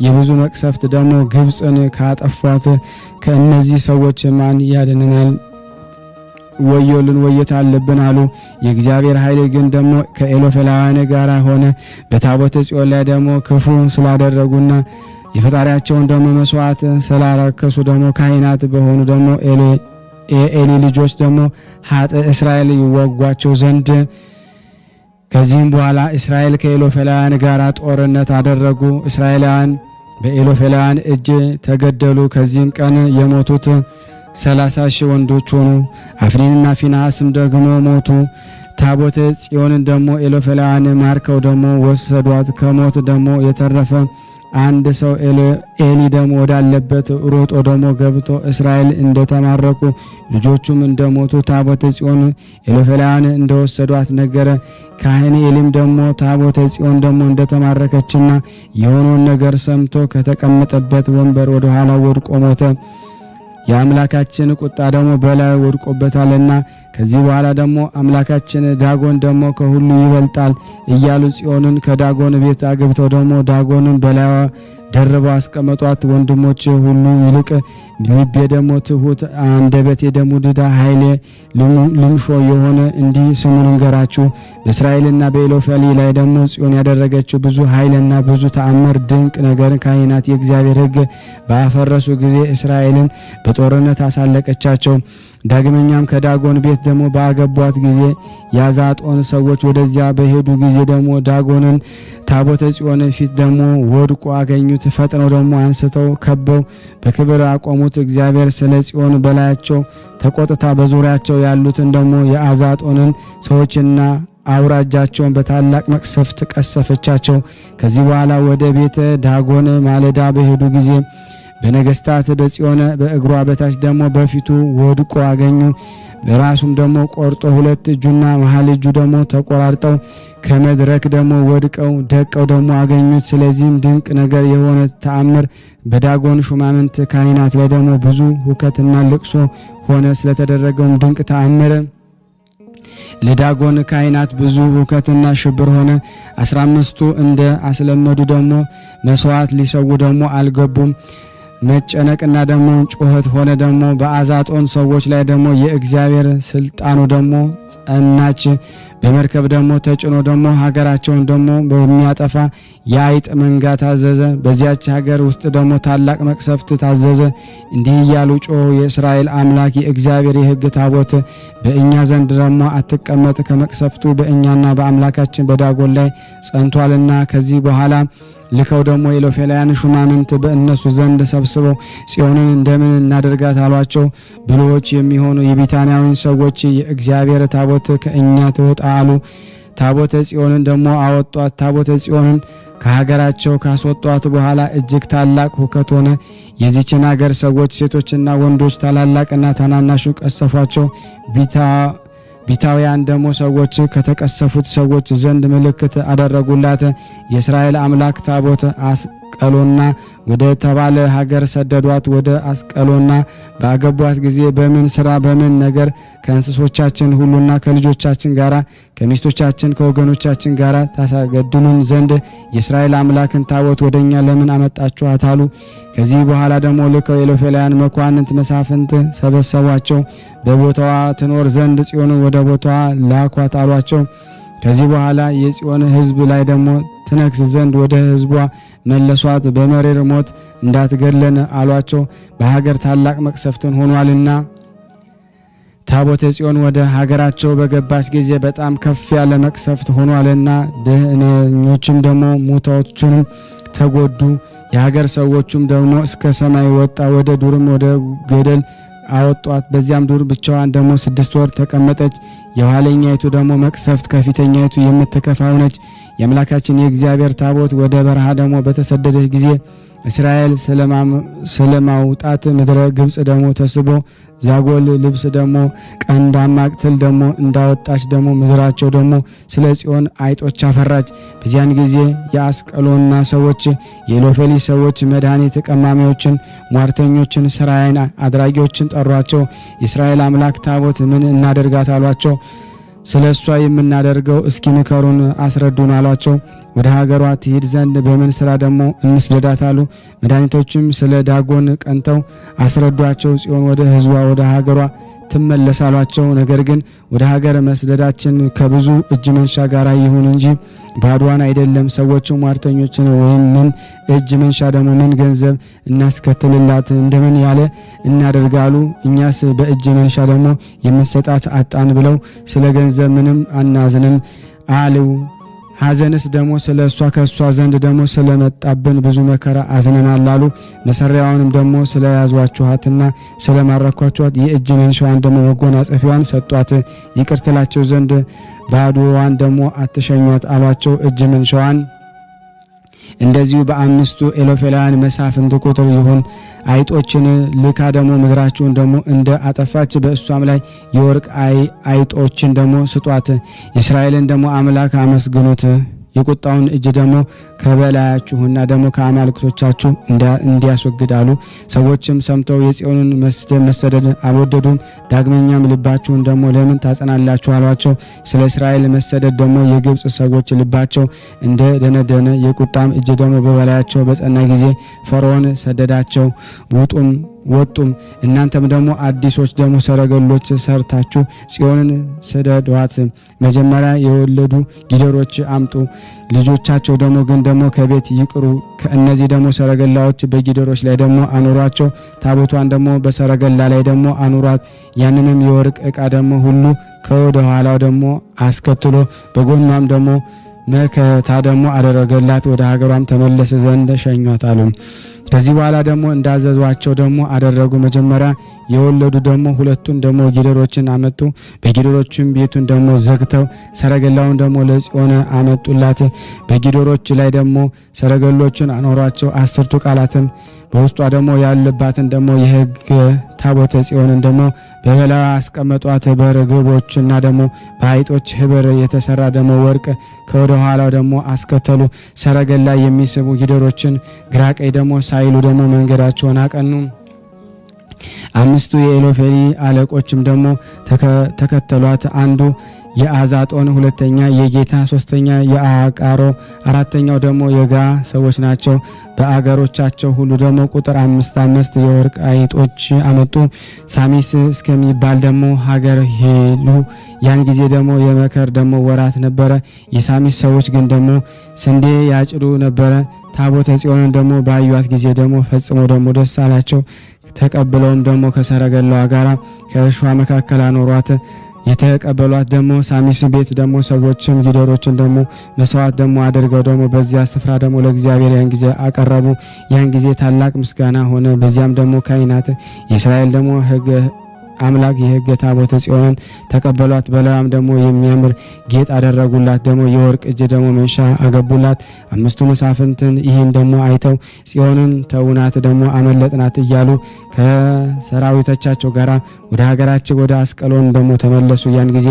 የብዙ መቅሰፍት ደግሞ ግብጽን ካጠፏት ከእነዚህ ሰዎች ማን ያድነናል? ወዮልን ወየት አለብን አሉ። የእግዚአብሔር ኃይል ግን ደግሞ ከኤሎፌላውያን ጋር ሆነ። በታቦተ ጽዮን ላይ ደግሞ ክፉ ስላደረጉና የፈጣሪያቸውን ደግሞ መስዋዕት ስላረከሱ ደግሞ ካህናት በሆኑ ደግሞ የኤሊ ልጆች ደግሞ ሀጥ እስራኤል ይወጓቸው ዘንድ ከዚህም በኋላ እስራኤል ከኤሎፌላውያን ጋር ጦርነት አደረጉ። እስራኤላውያን በኤሎፌላውያን እጅ ተገደሉ። ከዚህም ቀን የሞቱት 30,000 ወንዶች ሆኑ። አፍኒንና ፊንሐስም ደግሞ ሞቱ። ታቦተ ጽዮንን ደግሞ ኤሎፌላውያን ማርከው ደግሞ ወሰዷት። ከሞት ደግሞ የተረፈ አንድ ሰው ኤሊ ደግሞ ወዳለበት ሮጦ ደግሞ ገብቶ እስራኤል እንደተማረኩ ልጆቹም እንደሞቱ ታቦተ ጽዮን ኤሎፌላውያን እንደወሰዷት ነገረ። ካህን ኤሊም ደግሞ ታቦተ ጽዮን ደግሞ እንደተማረከችና የሆነውን ነገር ሰምቶ ከተቀመጠበት ወንበር ወደ ኋላ ወድቆ ሞተ። የአምላካችን ቁጣ ደግሞ በላይ ወድቆበታልና ከዚህ በኋላ ደግሞ አምላካችን ዳጎን ደግሞ ከሁሉ ይበልጣል እያሉ ጽዮንን ከዳጎን ቤት አግብተው ደግሞ ዳጎንን በላይዋ ደርበው አስቀመጧት። ወንድሞች ሁሉ ይልቅ ልቤ ደግሞ ትሁት አንደበቴ ደግሞ ድዳ ኃይሌ ልምሾ የሆነ እንዲህ ስሙን እንገራችሁ። በእስራኤልና በኤሎፌሊ ላይ ደግሞ ጽዮን ያደረገችው ብዙ ኃይልና ብዙ ተአምር ድንቅ ነገር ካህናት የእግዚአብሔር ሕግ ባፈረሱ ጊዜ እስራኤልን በጦርነት አሳለቀቻቸው። ዳግመኛም ከዳጎን ቤት ደግሞ ባገቧት ጊዜ ያዛጦን ሰዎች ወደዚያ በሄዱ ጊዜ ደግሞ ዳጎንን ታቦተ ጽዮን ፊት ደግሞ ወድቆ አገኙት። ፈጥነው ደግሞ አንስተው ከበው በክብር አቆሙት። እግዚአብሔር ስለ ጽዮን በላያቸው ተቆጥታ በዙሪያቸው ያሉትን ደግሞ የአዛጦንን ሰዎችና አውራጃቸውን በታላቅ መቅሰፍት ቀሰፈቻቸው። ከዚህ በኋላ ወደ ቤተ ዳጎን ማለዳ በሄዱ ጊዜ በነገስታት በጽዮን በእግሯ በታች ደግሞ በፊቱ ወድቆ አገኙ። በራሱም ደግሞ ቆርጦ ሁለት እጁና መሃል እጁ ደግሞ ተቆራርጠው ከመድረክ ደግሞ ወድቀው ደቀው ደግሞ አገኙት። ስለዚህም ድንቅ ነገር የሆነ ተአምር በዳጎን ሹማምንት ካህናት ላይ ደግሞ ብዙ ሁከትና ልቅሶ ሆነ። ስለተደረገውም ድንቅ ተአምር ለዳጎን ካህናት ብዙ ሁከትና ሽብር ሆነ። 15ቱ እንደ አስለመዱ ደግሞ መስዋዕት ሊሰዉ ደግሞ አልገቡም። መጨነቅና ደግሞ ጩኸት ሆነ። ደግሞ በአዛጦን ሰዎች ላይ ደግሞ የእግዚአብሔር ስልጣኑ ደግሞ ጸናች። በመርከብ ደግሞ ተጭኖ ደግሞ ሀገራቸውን ደግሞ በሚያጠፋ የአይጥ መንጋ ታዘዘ። በዚያች ሀገር ውስጥ ደግሞ ታላቅ መቅሰፍት ታዘዘ። እንዲህ እያሉ ጮሁ፣ የእስራኤል አምላክ የእግዚአብሔር የሕግ ታቦት በእኛ ዘንድ ደግሞ አትቀመጥ፣ ከመቅሰፍቱ በእኛና በአምላካችን በዳጎን ላይ ጸንቷልና። ከዚህ በኋላ ልከው ደግሞ ኤሎፌላውያን ሹማምንት በእነሱ ዘንድ ሰብስበው ጽዮንን እንደምን እናደርጋት አሏቸው። ብልሆች የሚሆኑ የቢታንያዊን ሰዎች የእግዚአብሔር ታቦት ከእኛ ትውጣ አሉ። ታቦተ ጽዮንን ደግሞ አወጧት። ታቦተ ጽዮንን ከሀገራቸው ካስወጧት በኋላ እጅግ ታላቅ ሁከት ሆነ። የዚችን ሀገር ሰዎች ሴቶችና ወንዶች ታላላቅና ታናናሹ ቀሰፏቸው። ቢታውያን ደግሞ ሰዎች ከተቀሰፉት ሰዎች ዘንድ ምልክት አደረጉላት። የእስራኤል አምላክ ታቦት አስቀሎና ወደ ተባለ ሀገር ሰደዷት። ወደ አስቀሎና ባገቧት ጊዜ በምን ስራ በምን ነገር ከእንስሶቻችን ሁሉና ከልጆቻችን ጋራ ከሚስቶቻችን ከወገኖቻችን ጋራ ታሳገድሉን ዘንድ የእስራኤል አምላክን ታቦት ወደኛ ለምን አመጣችኋት አሉ። ከዚህ በኋላ ደግሞ ልከው ኤሎፌላውያን መኳንንት መሳፍንት ሰበሰቧቸው። በቦታዋ ትኖር ዘንድ ጽዮንን ወደ ቦታዋ ላኳት አሏቸው። ከዚህ በኋላ የጽዮን ሕዝብ ላይ ደግሞ ትነግስ ዘንድ ወደ ሕዝቧ መለሷት። በመሬር ሞት እንዳትገድለን አሏቸው፣ በሀገር ታላቅ መቅሰፍትን ሆኗልና። ታቦተ ጽዮን ወደ ሀገራቸው በገባች ጊዜ በጣም ከፍ ያለ መቅሰፍት ሆኗልና ደህነኞችም ደግሞ ሙታዎችንም ተጎዱ። የሀገር ሰዎችም ደግሞ እስከ ሰማይ ወጣ፣ ወደ ዱርም ወደ ገደል አወጧት። በዚያም ዱር ብቻዋን ደግሞ 6 ወር ተቀመጠች። የኋለኛይቱ ደግሞ መቅሰፍት ከፊተኛይቱ የምትከፋ ሆነች። የአምላካችን የእግዚአብሔር ታቦት ወደ በረሃ ደግሞ በተሰደደ ጊዜ እስራኤል ስለማውጣት ምድረ ግብጽ ደግሞ ተስቦ ዛጎል ልብስ ደግሞ ቀንዳማ ትል ደግሞ እንዳወጣች ደግሞ ምድራቸው ደግሞ ስለ ጽዮን አይጦች አፈራች። በዚያን ጊዜ የአስቀሎና ሰዎች የኤሎፌሊ ሰዎች መድኃኒት ቀማሚዎችን፣ ሟርተኞችን፣ ስራይን አድራጊዎችን ጠሯቸው። የእስራኤል አምላክ ታቦት ምን እናደርጋት አሏቸው። ስለ እሷ የምናደርገው እስኪ ምከሩን አስረዱን አሏቸው። ወደ ሀገሯ ትሄድ ዘንድ በምን ስራ ደግሞ እንስደዳት አሉ። መድኃኒቶችም ስለ ዳጎን ቀንተው አስረዷቸው። ጽዮን ወደ ሕዝቧ ወደ ሀገሯ ትመለሳሏቸው። ነገር ግን ወደ ሀገር መስደዳችን ከብዙ እጅ መንሻ ጋር ይሁን እንጂ ባዷን አይደለም። ሰዎችም ሟርተኞችን ወይም ምን እጅ መንሻ ደግሞ ምን ገንዘብ እናስከትልላት እንደምን ያለ እናደርጋሉ። እኛስ በእጅ መንሻ ደግሞ የምንሰጣት አጣን ብለው ስለ ገንዘብ ምንም አናዝንም አሉ። ሐዘንስ ደግሞ ስለ እሷ ከእሷ ዘንድ ደግሞ ስለመጣብን ብዙ መከራ አዝነናል አሉ። መሰሪያውንም ደግሞ ስለያዟችኋትና ስለማረኳችኋት የእጅ መንሻዋን ደግሞ መጎናጸፊያዋን ሰጧት። ይቅር ትላቸው ዘንድ ባዶዋን ደግሞ አትሸኟት አሏቸው። እጅ መንሻዋን እንደዚሁ በአምስቱ ኤሎፌላውያን መሳፍንት ቁጥር ይሁን አይጦችን ልካ ደግሞ ምድራቸውን ደግሞ እንደ አጠፋች በእሷም ላይ የወርቅ አይጦችን ደግሞ ስጧት። እስራኤልን ደግሞ አምላክ አመስግኑት። የቁጣውን እጅ ደግሞ ከበላያችሁና ደግሞ ከአማልክቶቻችሁ እንዲያስወግዳሉ። ሰዎችም ሰምተው የጽዮንን መሰደድ አልወደዱም። ዳግመኛም ልባችሁን ደግሞ ለምን ታጸናላችሁ አሏቸው። ስለ እስራኤል መሰደድ ደግሞ የግብጽ ሰዎች ልባቸው እንደ ደነደነ የቁጣም እጅ ደግሞ በበላያቸው በጸና ጊዜ ፈርዖን ሰደዳቸው። ወጡም እናንተም ደግሞ አዲሶች ደግሞ ሰረገሎች ሰርታችሁ ጽዮንን ስደዷት። መጀመሪያ የወለዱ ጊደሮች አምጡ፣ ልጆቻቸው ደግሞ ግን ደግሞ ከቤት ይቅሩ። ከእነዚህ ደግሞ ሰረገላዎች በጊደሮች ላይ ደግሞ አኑሯቸው። ታቦቷን ደግሞ በሰረገላ ላይ ደግሞ አኑሯት። ያንንም የወርቅ ዕቃ ደግሞ ሁሉ ከወደ ኋላው ደግሞ አስከትሎ በጎኗም ደግሞ መከታ ደግሞ አደረገላት። ወደ ሀገሯም ተመለስ ዘንድ ሸኟት አሉ። ከዚህ በኋላ ደግሞ እንዳዘዟቸው ደግሞ አደረጉ። መጀመሪያ የወለዱ ደግሞ ሁለቱን ደግሞ ጊደሮችን አመጡ። በጊደሮችም ቤቱን ደግሞ ዘግተው ሰረገላውን ደግሞ ለጽዮን አመጡላት። በጊደሮች ላይ ደግሞ ሰረገሎችን አኖሯቸው። 10ቱ ቃላትን በውስጧ ደግሞ ያለባትን ደግሞ የሕግ ታቦተ ጽዮንን ደግሞ በበላዩ አስቀመጧት። በርግቦችና ደግሞ በአይጦች ህብር የተሰራ ደግሞ ወርቅ ከወደ ኋላው ደግሞ አስከተሉ። ሰረገላ የሚስቡ ጊደሮችን ግራ ቀኝ ደግሞ ሳይሉ ደግሞ መንገዳቸውን አቀኑ። 5ቱ የኤሎፌሊ አለቆችም ደግሞ ተከተሏት። አንዱ የአዛጦን፣ ሁለተኛ የጌታ፣ ሶስተኛ የአቃሮ፣ አራተኛው ደግሞ የጋ ሰዎች ናቸው። በአገሮቻቸው ሁሉ ደግሞ ቁጥር 5 የወርቅ አይጦች አመጡ። ሳሚስ እስከሚባል ደግሞ ሀገር ሄሉ። ያን ጊዜ ደግሞ የመከር ደግሞ ወራት ነበረ። የሳሚስ ሰዎች ግን ደግሞ ስንዴ ያጭዱ ነበረ። ታቦተ ጽዮንን ደግሞ ባዩት ጊዜ ደግሞ ፈጽሞ ደግሞ ደስ አላቸው። ተቀብለውም ደግሞ ከሰረገላዋ ጋራ ከእርሻ መካከል አኖሯት። የተቀበሏት ደግሞ ሳሚስ ቤት ደግሞ ሰዎችም ጊደሮችን ደግሞ መስዋዕት ደግሞ አድርገው ደግሞ በዚያ ስፍራ ደግሞ ለእግዚአብሔር ያን ጊዜ አቀረቡ። ያን ጊዜ ታላቅ ምስጋና ሆነ። በዚያም ደግሞ ካህናት የእስራኤል ደግሞ ሕግ አምላክ የሕግ ታቦተ ጽዮንን ተቀበሏት። በላዩም ደግሞ የሚያምር ጌጥ አደረጉላት። ደግሞ የወርቅ እጅ ደግሞ መንሻ አገቡላት። 5ቱ መሳፍንትን ይህን ደግሞ አይተው ጽዮንን ተውናት ደግሞ አመለጥናት እያሉ ከሰራዊቶቻቸው ጋራ ወደ ሀገራቸው ወደ አስቀሎን ደግሞ ተመለሱ። ያን ጊዜ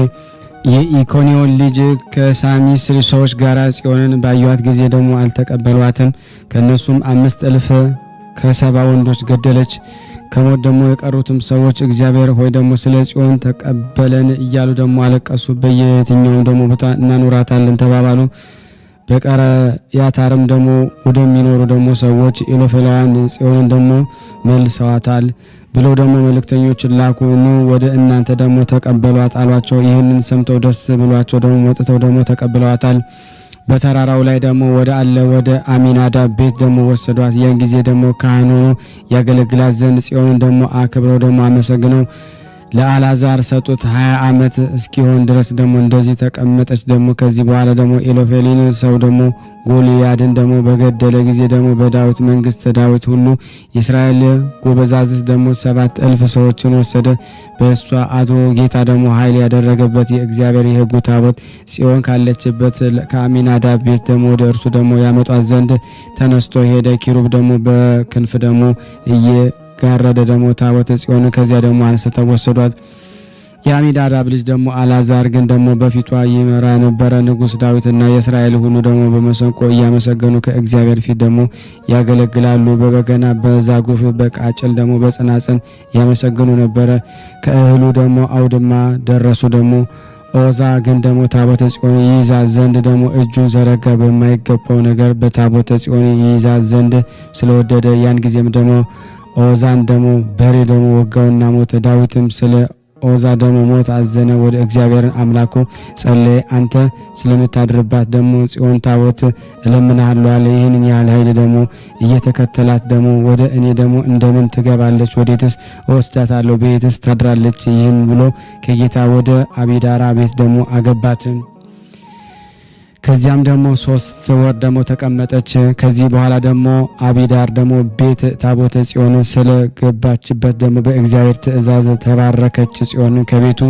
የኢኮንዮን ልጅ ከሳሚስ ሰዎች ጋራ ጽዮንን ባዩት ጊዜ ደግሞ አልተቀበሏትም። ከነሱም 5,000 ከሰባ ወንዶች ገደለች። ከሞት ደግሞ የቀሩትም ሰዎች እግዚአብሔር ሆይ ደግሞ ስለ ጽዮን ተቀበለን እያሉ ደግሞ አለቀሱ። በየትኛውም ደግሞ ቦታ እናኖራታለን ተባባሉ። በቀረያታርም ደግሞ ወደሚኖሩ ደግሞ ሰዎች ኤሎፌላውያን ጽዮንን ደግሞ መልሰዋታል ብለው ደግሞ መልእክተኞችን ላኩ። ኑ ወደ እናንተ ደግሞ ተቀበሏት አሏቸው። ይህንን ሰምተው ደስ ብሏቸው ደግሞ መጥተው ደግሞ ተቀብለዋታል። በተራራው ላይ ደግሞ ወደ አሚናዳብ ቤት ደግሞ ወሰዷት። ያን ጊዜ ደግሞ ካህኑ ያገለግላት ዘንድ ጽዮንን ደግሞ አክብረው ደግሞ አመሰግነው ለአልዓዛር ሰጡት። 20 ዓመት እስኪሆን ድረስ ደግሞ እንደዚህ ተቀመጠች። ደግሞ ከዚህ በኋላ ደግሞ ኤሎፌሊን ሰው ደግሞ ጎልያድን ደግሞ በገደለ ጊዜ ደግሞ በዳዊት መንግስት ዳዊት ሁሉ የእስራኤል ጎበዛዝት ደግሞ 7,000 ሰዎችን ወሰደ። በእሷ አድሮ ጌታ ደግሞ ኃይል ያደረገበት የእግዚአብሔር የሕጉ ታቦት ጽዮን ካለችበት ከአሚናዳብ ቤት ደግሞ ወደ እርሱ ደግሞ ያመጧት ዘንድ ተነስቶ ሄደ። ኪሩብ ደግሞ በክንፍ ደግሞ ጋረደ ደግሞ ታቦተ ጽዮን ከዚያ ደግሞ አንስተው ወሰዷት። የአሚናዳብ ልጅ ደግሞ አልዓዛር ግን ደግሞ በፊቷ ይመራ ነበረ። ንጉሥ ዳዊትና የእስራኤል ሁሉ ደግሞ በመሰንቆ እያመሰገኑ ከእግዚአብሔር ፊት ደግሞ ያገለግላሉ። በበገና በዛጉፍ በቃጭል ደግሞ በጽናጽን ያመሰግኑ ነበረ። ከእህሉ ደግሞ አውድማ ደረሱ። ደግሞ ኦዛ ግን ደግሞ ታቦተ ጽዮን ይይዛት ዘንድ ደግሞ እጁን ዘረጋ። በማይገባው ነገር በታቦተ ጽዮን ይይዛት ዘንድ ስለወደደ ያን ጊዜም ደግሞ ኦዛን ደግሞ በሬ ደግሞ ወጋውና ሞተ። ዳዊትም ስለ ኦዛ ደግሞ ሞት አዘነ። ወደ እግዚአብሔር አምላኩ ጸለየ። አንተ ስለምታድርባት ደግሞ ጽዮን ታቦት እለምንሃለሁ አለ። ይህንን ያህል ኃይል ደግሞ እየተከተላት ደግሞ ወደ እኔ ደግሞ እንደምን ትገባለች? ወዴትስ እወስዳታለሁ? በየትስ ታድራለች? ይህን ብሎ ከጌታ ወደ አቢዳራ ቤት ደግሞ አገባት። ከዚያም ደግሞ 3 ወር ደግሞ ተቀመጠች። ከዚህ በኋላ ደግሞ አቢዳር ደግሞ ቤተ ታቦተ ጽዮን ስለገባችበት ደግሞ በእግዚአብሔር ትእዛዝ ተባረከች። ጽዮን ከቤቱ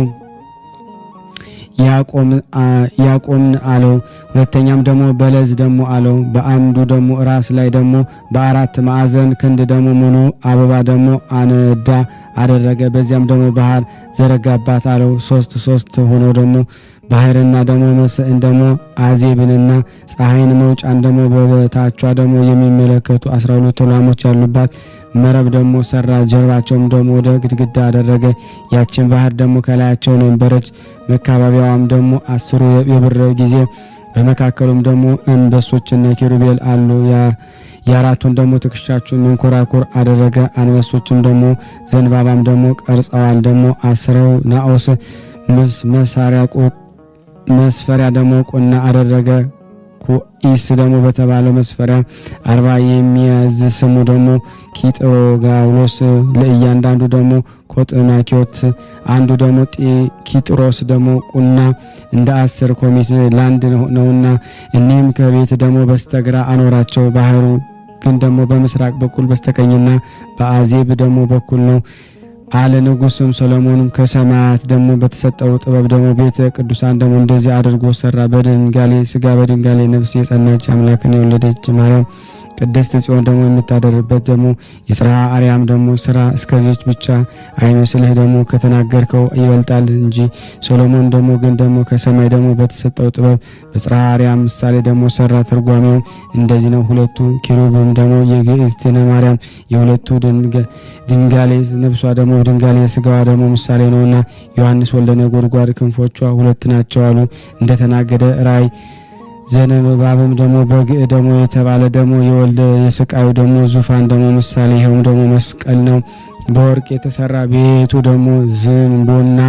ያቆምን አለው። ሁለተኛም ደግሞ በለዝ ደግሞ አለው። በአምዱ ደግሞ ራስ ላይ ደግሞ በ4 ማዕዘን ክንድ ደግሞ ሙሉ አበባ ደግሞ አነዳ አደረገ። በዚያም ደግሞ ባህር ዘረጋባት አለው። 3 ሆኖ ደግሞ ባህርና ደግሞ መስዕን ደግሞ አዜብንና ፀሐይን መውጫን ደግሞ በበታቿ ደግሞ የሚመለከቱ 12 ላሞች ያሉባት መረብ ደግሞ ሰራ። ጀርባቸውም ደግሞ ወደ ግድግዳ አደረገ። ያችን ባህር ደግሞ ከላያቸው ነበረች። መካባቢያዋም ደግሞ 10 የብር ጊዜ በመካከሉም ደግሞ አንበሶችና ኪሩቤል አሉ። የአራቱን ደግሞ ትከሻቸውን መንኮራኩር አደረገ። አንበሶችም ደግሞ ዘንባባም ደግሞ ቀርጸዋል። ደግሞ አስረው ናኦስ መስፈሪያ ደግሞ ቁና አደረገ። ኩኢስ ደግሞ በተባለው መስፈሪያ 40 የሚያዝ ስሙ ደግሞ ኪጥሮጋውሎስ ለእያንዳንዱ ደግሞ ኮጥናኪዮት አንዱ ደግሞ ኪጥሮስ ደግሞ ቁና እንደ 10 ኮሚት ላንድ ነውና እኒህም ከቤት ደግሞ በስተግራ አኖራቸው። ባህሩ ግን ደግሞ በምስራቅ በኩል በስተቀኝና በአዜብ ደግሞ በኩል ነው አለ። ንጉሥም ሰሎሞንም ከሰማያት ደግሞ በተሰጠው ጥበብ ደግሞ ቤተ ቅዱሳን ደግሞ እንደዚህ አድርጎ ሰራ። በድንጋሌ ስጋ በድንጋሌ ነፍስ የጸናች አምላክን የወለደች ማርያም ቅድስት ጽዮን ደግሞ የምታደርበት ደግሞ የጽርሐ አርያም ደግሞ ስራ እስከዚች ብቻ አይመስልህ፣ ደግሞ ከተናገርከው ይበልጣል እንጂ። ሶሎሞን ደግሞ ግን ደግሞ ከሰማይ ደግሞ በተሰጠው ጥበብ በጽርሐ አርያም ምሳሌ ደግሞ ሰራ። ትርጓሜው እንደዚህ ነው። 2 ኪሩብም ደግሞ የግእዝትነ ማርያም የሁለቱ ድንጋሌ ነፍሷ ደግሞ ድንጋሌ ስጋዋ ደግሞ ምሳሌ ነውና ዮሐንስ ወልደ ነጎድጓድ ክንፎቿ 2 ናቸው አሉ። እንደተናገደ ራእይ ዘነበባብም ደግሞ በግዕ ደግሞ የተባለ ደግሞ የወልደ የስቃዩ ደግሞ ዙፋን ደግሞ ምሳሌ ይኸውም ደግሞ መስቀል ነው። በወርቅ የተሰራ ቤቱ ደግሞ ዝንቦና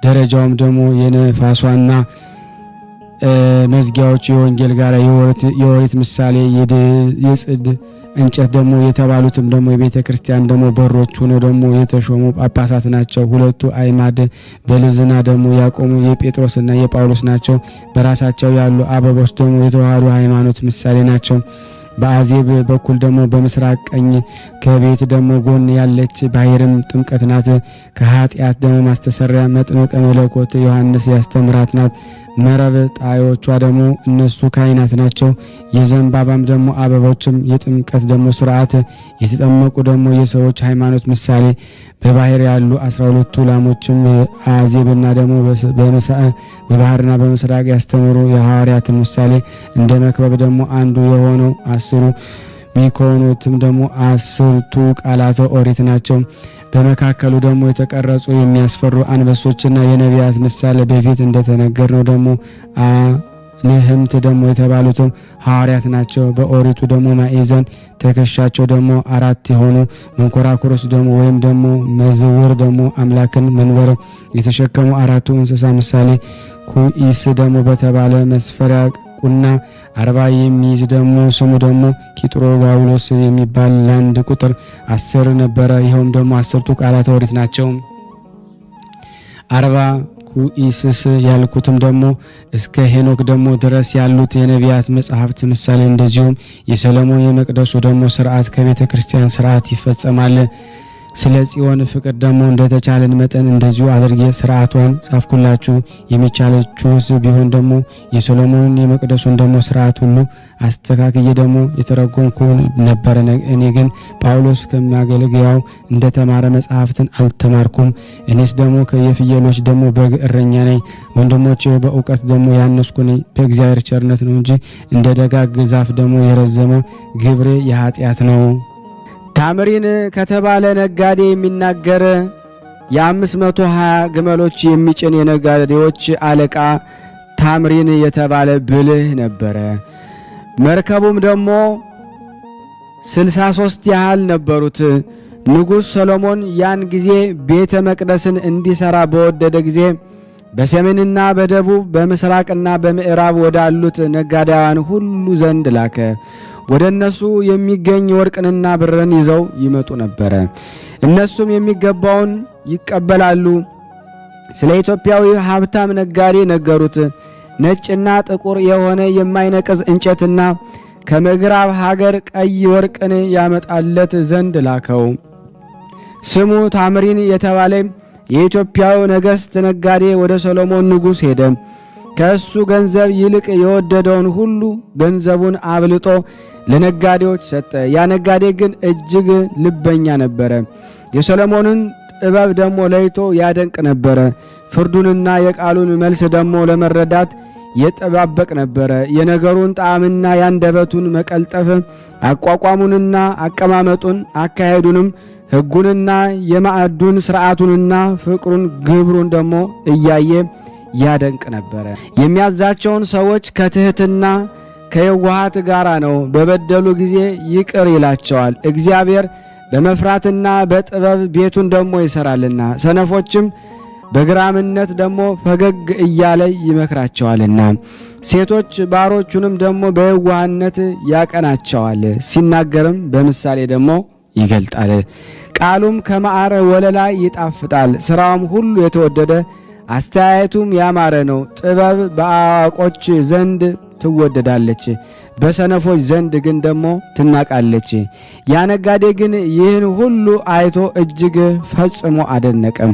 ደረጃውም ደግሞ የነፋሷና መዝጊያዎች የወንጌል ጋር የወሪት ምሳሌ የጽድ እንጨት ደግሞ የተባሉትም ደግሞ የቤተ ክርስቲያን ደግሞ በሮች ሆኖ ደግሞ የተሾሙ ጳጳሳት ናቸው። 2 አዕማደ በልዝና ደግሞ ያቆሙ የጴጥሮስና የጳውሎስ ናቸው። በራሳቸው ያሉ አበቦች ደግሞ የተዋህዶ ሃይማኖት ምሳሌ ናቸው። በአዜብ በኩል ደግሞ በምስራቅ ቀኝ ከቤት ደግሞ ጎን ያለች ባሕርም ጥምቀት ናት። ከኃጢአት ደግሞ ማስተሰሪያ መጥምቀ መለኮት ዮሐንስ ያስተምራት ናት። መረብ ጣዮቿ ደግሞ እነሱ ካህናት ናቸው። የዘንባባም ደግሞ አበቦችም የጥምቀት ደግሞ ስርዓት የተጠመቁ ደግሞ የሰዎች ሃይማኖት ምሳሌ በባሕር ያሉ 12ቱ ላሞችም አዜብና ደግሞ በባሕርና በምስራቅ ያስተምሩ የሐዋርያትን ምሳሌ እንደ መክበብ ደግሞ አንዱ የሆነው 10 ሚኮኖትም ደግሞ 10ቱ ቃላተ ኦሪት ናቸው። በመካከሉ ደግሞ የተቀረጹ የሚያስፈሩ አንበሶችና የነቢያት ምሳሌ በፊት እንደተነገርነው ደግሞ ንህምት ደግሞ የተባሉትም ሐዋርያት ናቸው። በኦሪቱ ደግሞ ማዕዘን ትከሻቸው ደግሞ 4 የሆኑ መንኮራኩሮች ደግሞ ወይም ደግሞ መዝውር ደግሞ አምላክን መንበር የተሸከሙ 4ቱ እንስሳ ምሳሌ ኩኢስ ደግሞ በተባለ መስፈሪያ ቁና 40 የሚይዝ ደግሞ ስሙ ደግሞ ኪጥሮጋውሎስ የሚባል ለአንድ ቁጥር 10 ነበረ። ይኸውም ደግሞ 10ቱ ቃላተ ኦሪት ናቸው። 40 ኩኢስስ ያልኩትም ደግሞ እስከ ሄኖክ ደግሞ ድረስ ያሉት የነቢያት መጽሐፍት ምሳሌ እንደዚሁም የሰሎሞን የመቅደሱ ደግሞ ስርዓት ከቤተ ክርስቲያን ስርዓት ይፈጸማል። ስለ ጽዮን ፍቅር ደግሞ እንደተቻለን መጠን እንደዚሁ አድርጌ ስርዓቷን ጻፍኩላችሁ። የሚቻለችውስ ቢሆን ደግሞ የሰሎሞንን የመቅደሱን ደግሞ ስርዓት ሁሉ አስተካክዬ ደግሞ የተረጎምኩ ነበር። እኔ ግን ጳውሎስ ከሚያገልግያው እንደተማረ መጽሐፍትን አልተማርኩም። እኔስ ደግሞ የፍየሎች ደግሞ በግ እረኛ ነኝ። ወንድሞቼ በእውቀት ደግሞ ያነስኩ ነኝ። በእግዚአብሔር ቸርነት ነው እንጂ እንደ ደጋግ ዛፍ ደግሞ የረዘመ ግብሬ የኃጢአት ነው። ታምሪን ከተባለ ነጋዴ የሚናገር የ520 ግመሎች የሚጭን የነጋዴዎች አለቃ ታምሪን የተባለ ብልህ ነበረ። መርከቡም ደግሞ 63 ያህል ነበሩት። ንጉሥ ሰሎሞን ያን ጊዜ ቤተ መቅደስን እንዲሰራ በወደደ ጊዜ በሰሜንና በደቡብ በምስራቅና በምዕራብ ወዳሉት ነጋዴያን ሁሉ ዘንድ ላከ። ወደ እነሱ የሚገኝ ወርቅንና ብርን ይዘው ይመጡ ነበረ። እነሱም የሚገባውን ይቀበላሉ። ስለ ኢትዮጵያዊ ሀብታም ነጋዴ ነገሩት። ነጭና ጥቁር የሆነ የማይነቅዝ እንጨትና ከምዕራብ ሀገር ቀይ ወርቅን ያመጣለት ዘንድ ላከው። ስሙ ታምሪን የተባለ የኢትዮጵያው ነገሥት ነጋዴ ወደ ሰሎሞን ንጉሥ ሄደ። ከእሱ ገንዘብ ይልቅ የወደደውን ሁሉ ገንዘቡን አብልጦ ለነጋዴዎች ሰጠ። ያ ነጋዴ ግን እጅግ ልበኛ ነበረ። የሰሎሞንን ጥበብ ደግሞ ለይቶ ያደንቅ ነበረ። ፍርዱንና የቃሉን መልስ ደግሞ ለመረዳት የጠባበቅ ነበረ። የነገሩን ጣዕምና ያንደበቱን መቀልጠፍ፣ አቋቋሙንና አቀማመጡን፣ አካሄዱንም፣ ሕጉንና የማዕዱን ሥርዓቱንና ፍቅሩን፣ ግብሩን ደግሞ እያየ ያደንቅ ነበረ። የሚያዛቸውን ሰዎች ከትሕትና ከየዋሃት ጋራ ነው። በበደሉ ጊዜ ይቅር ይላቸዋል። እግዚአብሔር በመፍራትና በጥበብ ቤቱን ደግሞ ይሰራልና ሰነፎችም በግራምነት ደግሞ ፈገግ እያለ ይመክራቸዋልና ሴቶች ባሮቹንም ደግሞ በየዋህነት ያቀናቸዋል። ሲናገርም በምሳሌ ደግሞ ይገልጣል። ቃሉም ከማዕረ ወለላ ይጣፍጣል። ሥራውም ሁሉ የተወደደ አስተያየቱም ያማረ ነው። ጥበብ በአዋቆች ዘንድ ትወደዳለች፣ በሰነፎች ዘንድ ግን ደግሞ ትናቃለች። ያ ነጋዴ ግን ይህን ሁሉ አይቶ እጅግ ፈጽሞ አደነቀም።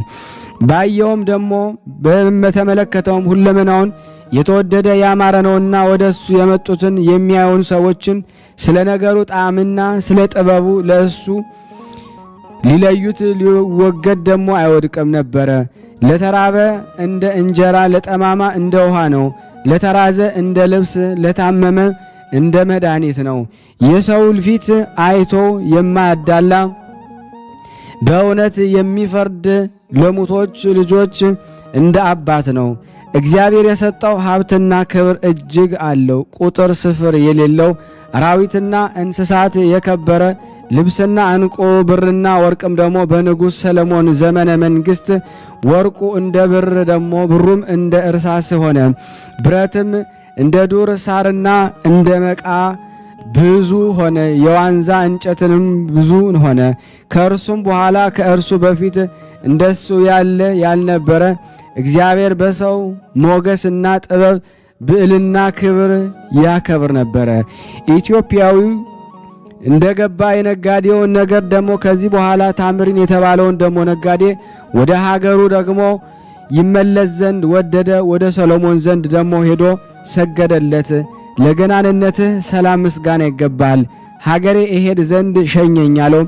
ባየውም ደግሞ በተመለከተውም ሁለመናውን የተወደደ ያማረ ነውና ወደ እሱ የመጡትን የሚያዩን ሰዎችን ስለ ነገሩ ጣዕምና ስለ ጥበቡ ለእሱ ሊለዩት ሊወገድ ደግሞ አይወድቅም ነበረ። ለተራበ እንደ እንጀራ፣ ለጠማማ እንደ ውሃ ነው። ለተራዘ እንደ ልብስ፣ ለታመመ እንደ መድኃኒት ነው። የሰው ፊት አይቶ የማያዳላ በእውነት የሚፈርድ ለሙቶች ልጆች እንደ አባት ነው። እግዚአብሔር የሰጠው ሀብትና ክብር እጅግ አለው፣ ቁጥር ስፍር የሌለው አራዊትና እንስሳት የከበረ ልብስና ዕንቁ ብርና ወርቅም ደግሞ በንጉሥ ሰለሞን ዘመነ መንግሥት ወርቁ እንደ ብር ደግሞ ብሩም እንደ እርሳስ ሆነ። ብረትም እንደ ዱር ሳርና እንደ መቃ ብዙ ሆነ። የዋንዛ እንጨትንም ብዙ ሆነ። ከእርሱም በኋላ ከእርሱ በፊት እንደሱ ያለ ያልነበረ እግዚአብሔር በሰው ሞገስና ጥበብ ብዕልና ክብር ያከብር ነበረ። ኢትዮጵያዊው እንደገባ የነጋዴውን ነገር ደግሞ ከዚህ በኋላ ታምሪን የተባለውን ደግሞ ነጋዴ ወደ ሀገሩ ደግሞ ይመለስ ዘንድ ወደደ። ወደ ሰሎሞን ዘንድ ደግሞ ሄዶ ሰገደለት። ለገናንነትህ ሰላም ምስጋና ይገባል፣ ሀገሬ እሄድ ዘንድ ሸኘኝ አለው።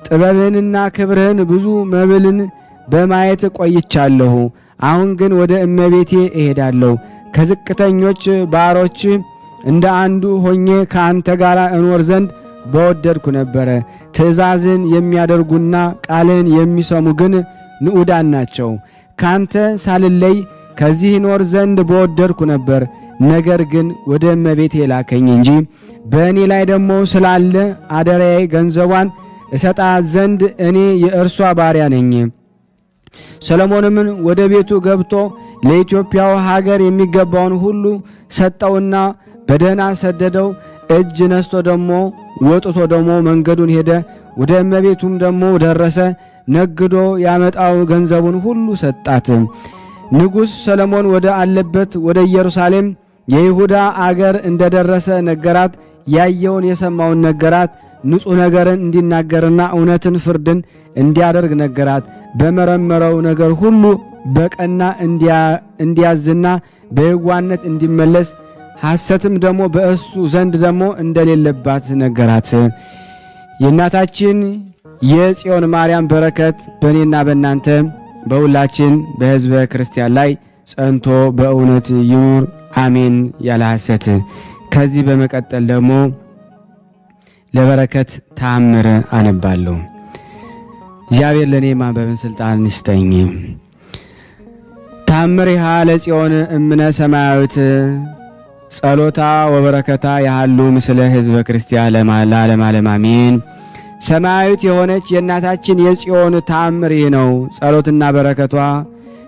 ጥበብህንና ክብርህን ብዙ መብልን በማየት ቆይቻለሁ። አሁን ግን ወደ እመቤቴ እሄዳለሁ። ከዝቅተኞች ባሮች እንደ አንዱ ሆኜ ከአንተ ጋር እኖር ዘንድ በወደድኩ ነበረ። ትእዛዝን የሚያደርጉና ቃልን የሚሰሙ ግን ንዑዳን ናቸው። ካንተ ሳልለይ ከዚህ ኖር ዘንድ በወደድኩ ነበር። ነገር ግን ወደ እመቤቴ ላከኝ እንጂ በእኔ ላይ ደግሞ ስላለ አደራዬ ገንዘቧን እሰጣት ዘንድ እኔ የእርሷ ባሪያ ነኝ። ሰሎሞንም ወደ ቤቱ ገብቶ ለኢትዮጵያው ሀገር የሚገባውን ሁሉ ሰጠውና በደህና ሰደደው። እጅ ነስቶ ደግሞ ወጥቶ ደግሞ መንገዱን ሄደ። ወደ እመቤቱም ደግሞ ደረሰ። ነግዶ ያመጣው ገንዘቡን ሁሉ ሰጣት። ንጉሥ ሰሎሞን ወደ አለበት ወደ ኢየሩሳሌም የይሁዳ አገር እንደደረሰ ነገራት። ያየውን የሰማውን ነገራት። ንጹሕ ነገርን እንዲናገርና እውነትን ፍርድን እንዲያደርግ ነገራት። በመረመረው ነገር ሁሉ በቀና እንዲያዝና በየዋነት እንዲመለስ ሐሰትም ደግሞ በእሱ ዘንድ ደግሞ እንደሌለባት ነገራት። የእናታችን የጽዮን ማርያም በረከት በእኔና በእናንተ በሁላችን በሕዝበ ክርስቲያን ላይ ጸንቶ በእውነት ይኑር፣ አሜን። ያለ ሐሰት። ከዚህ በመቀጠል ደግሞ ለበረከት ተአምር አነባለሁ። እግዚአብሔር ለእኔ ማንበብን ስልጣን ይስጠኝ። ተአምሪሃ ለጽዮን እምነ ሰማያዊት ጸሎታ ወበረከታ ያሃሉ ምስለ ሕዝበ ክርስቲያን ለዓለመ ዓለም አሜን። ሰማያዊት የሆነች የእናታችን የጽዮን ተአምር ይህ ነው። ጸሎትና በረከቷ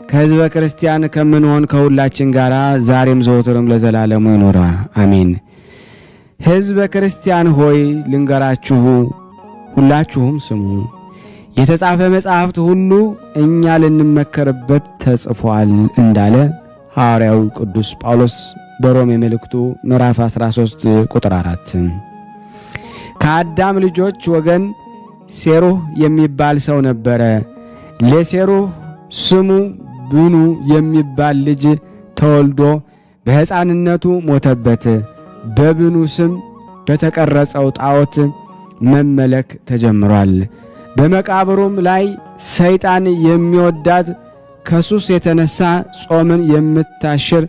ከሕዝበ ክርስቲያን ከምንሆን ከሁላችን ጋር ዛሬም ዘወትርም ለዘላለሙ ይኖራ አሜን። ሕዝበ ክርስቲያን ሆይ ልንገራችሁ፣ ሁላችሁም ስሙ። የተጻፈ መጽሐፍት ሁሉ እኛ ልንመከርበት ተጽፏል እንዳለ ሐዋርያው ቅዱስ ጳውሎስ በሮሜ መልእክቱ ምዕራፍ 13 ቁጥር 4። ከአዳም ልጆች ወገን ሴሩህ የሚባል ሰው ነበረ። ለሴሩህ ስሙ ብኑ የሚባል ልጅ ተወልዶ በሕፃንነቱ ሞተበት። በብኑ ስም በተቀረጸው ጣዖት መመለክ ተጀምሯል። በመቃብሩም ላይ ሰይጣን የሚወዳት ከሱስ የተነሳ ጾምን የምታሽር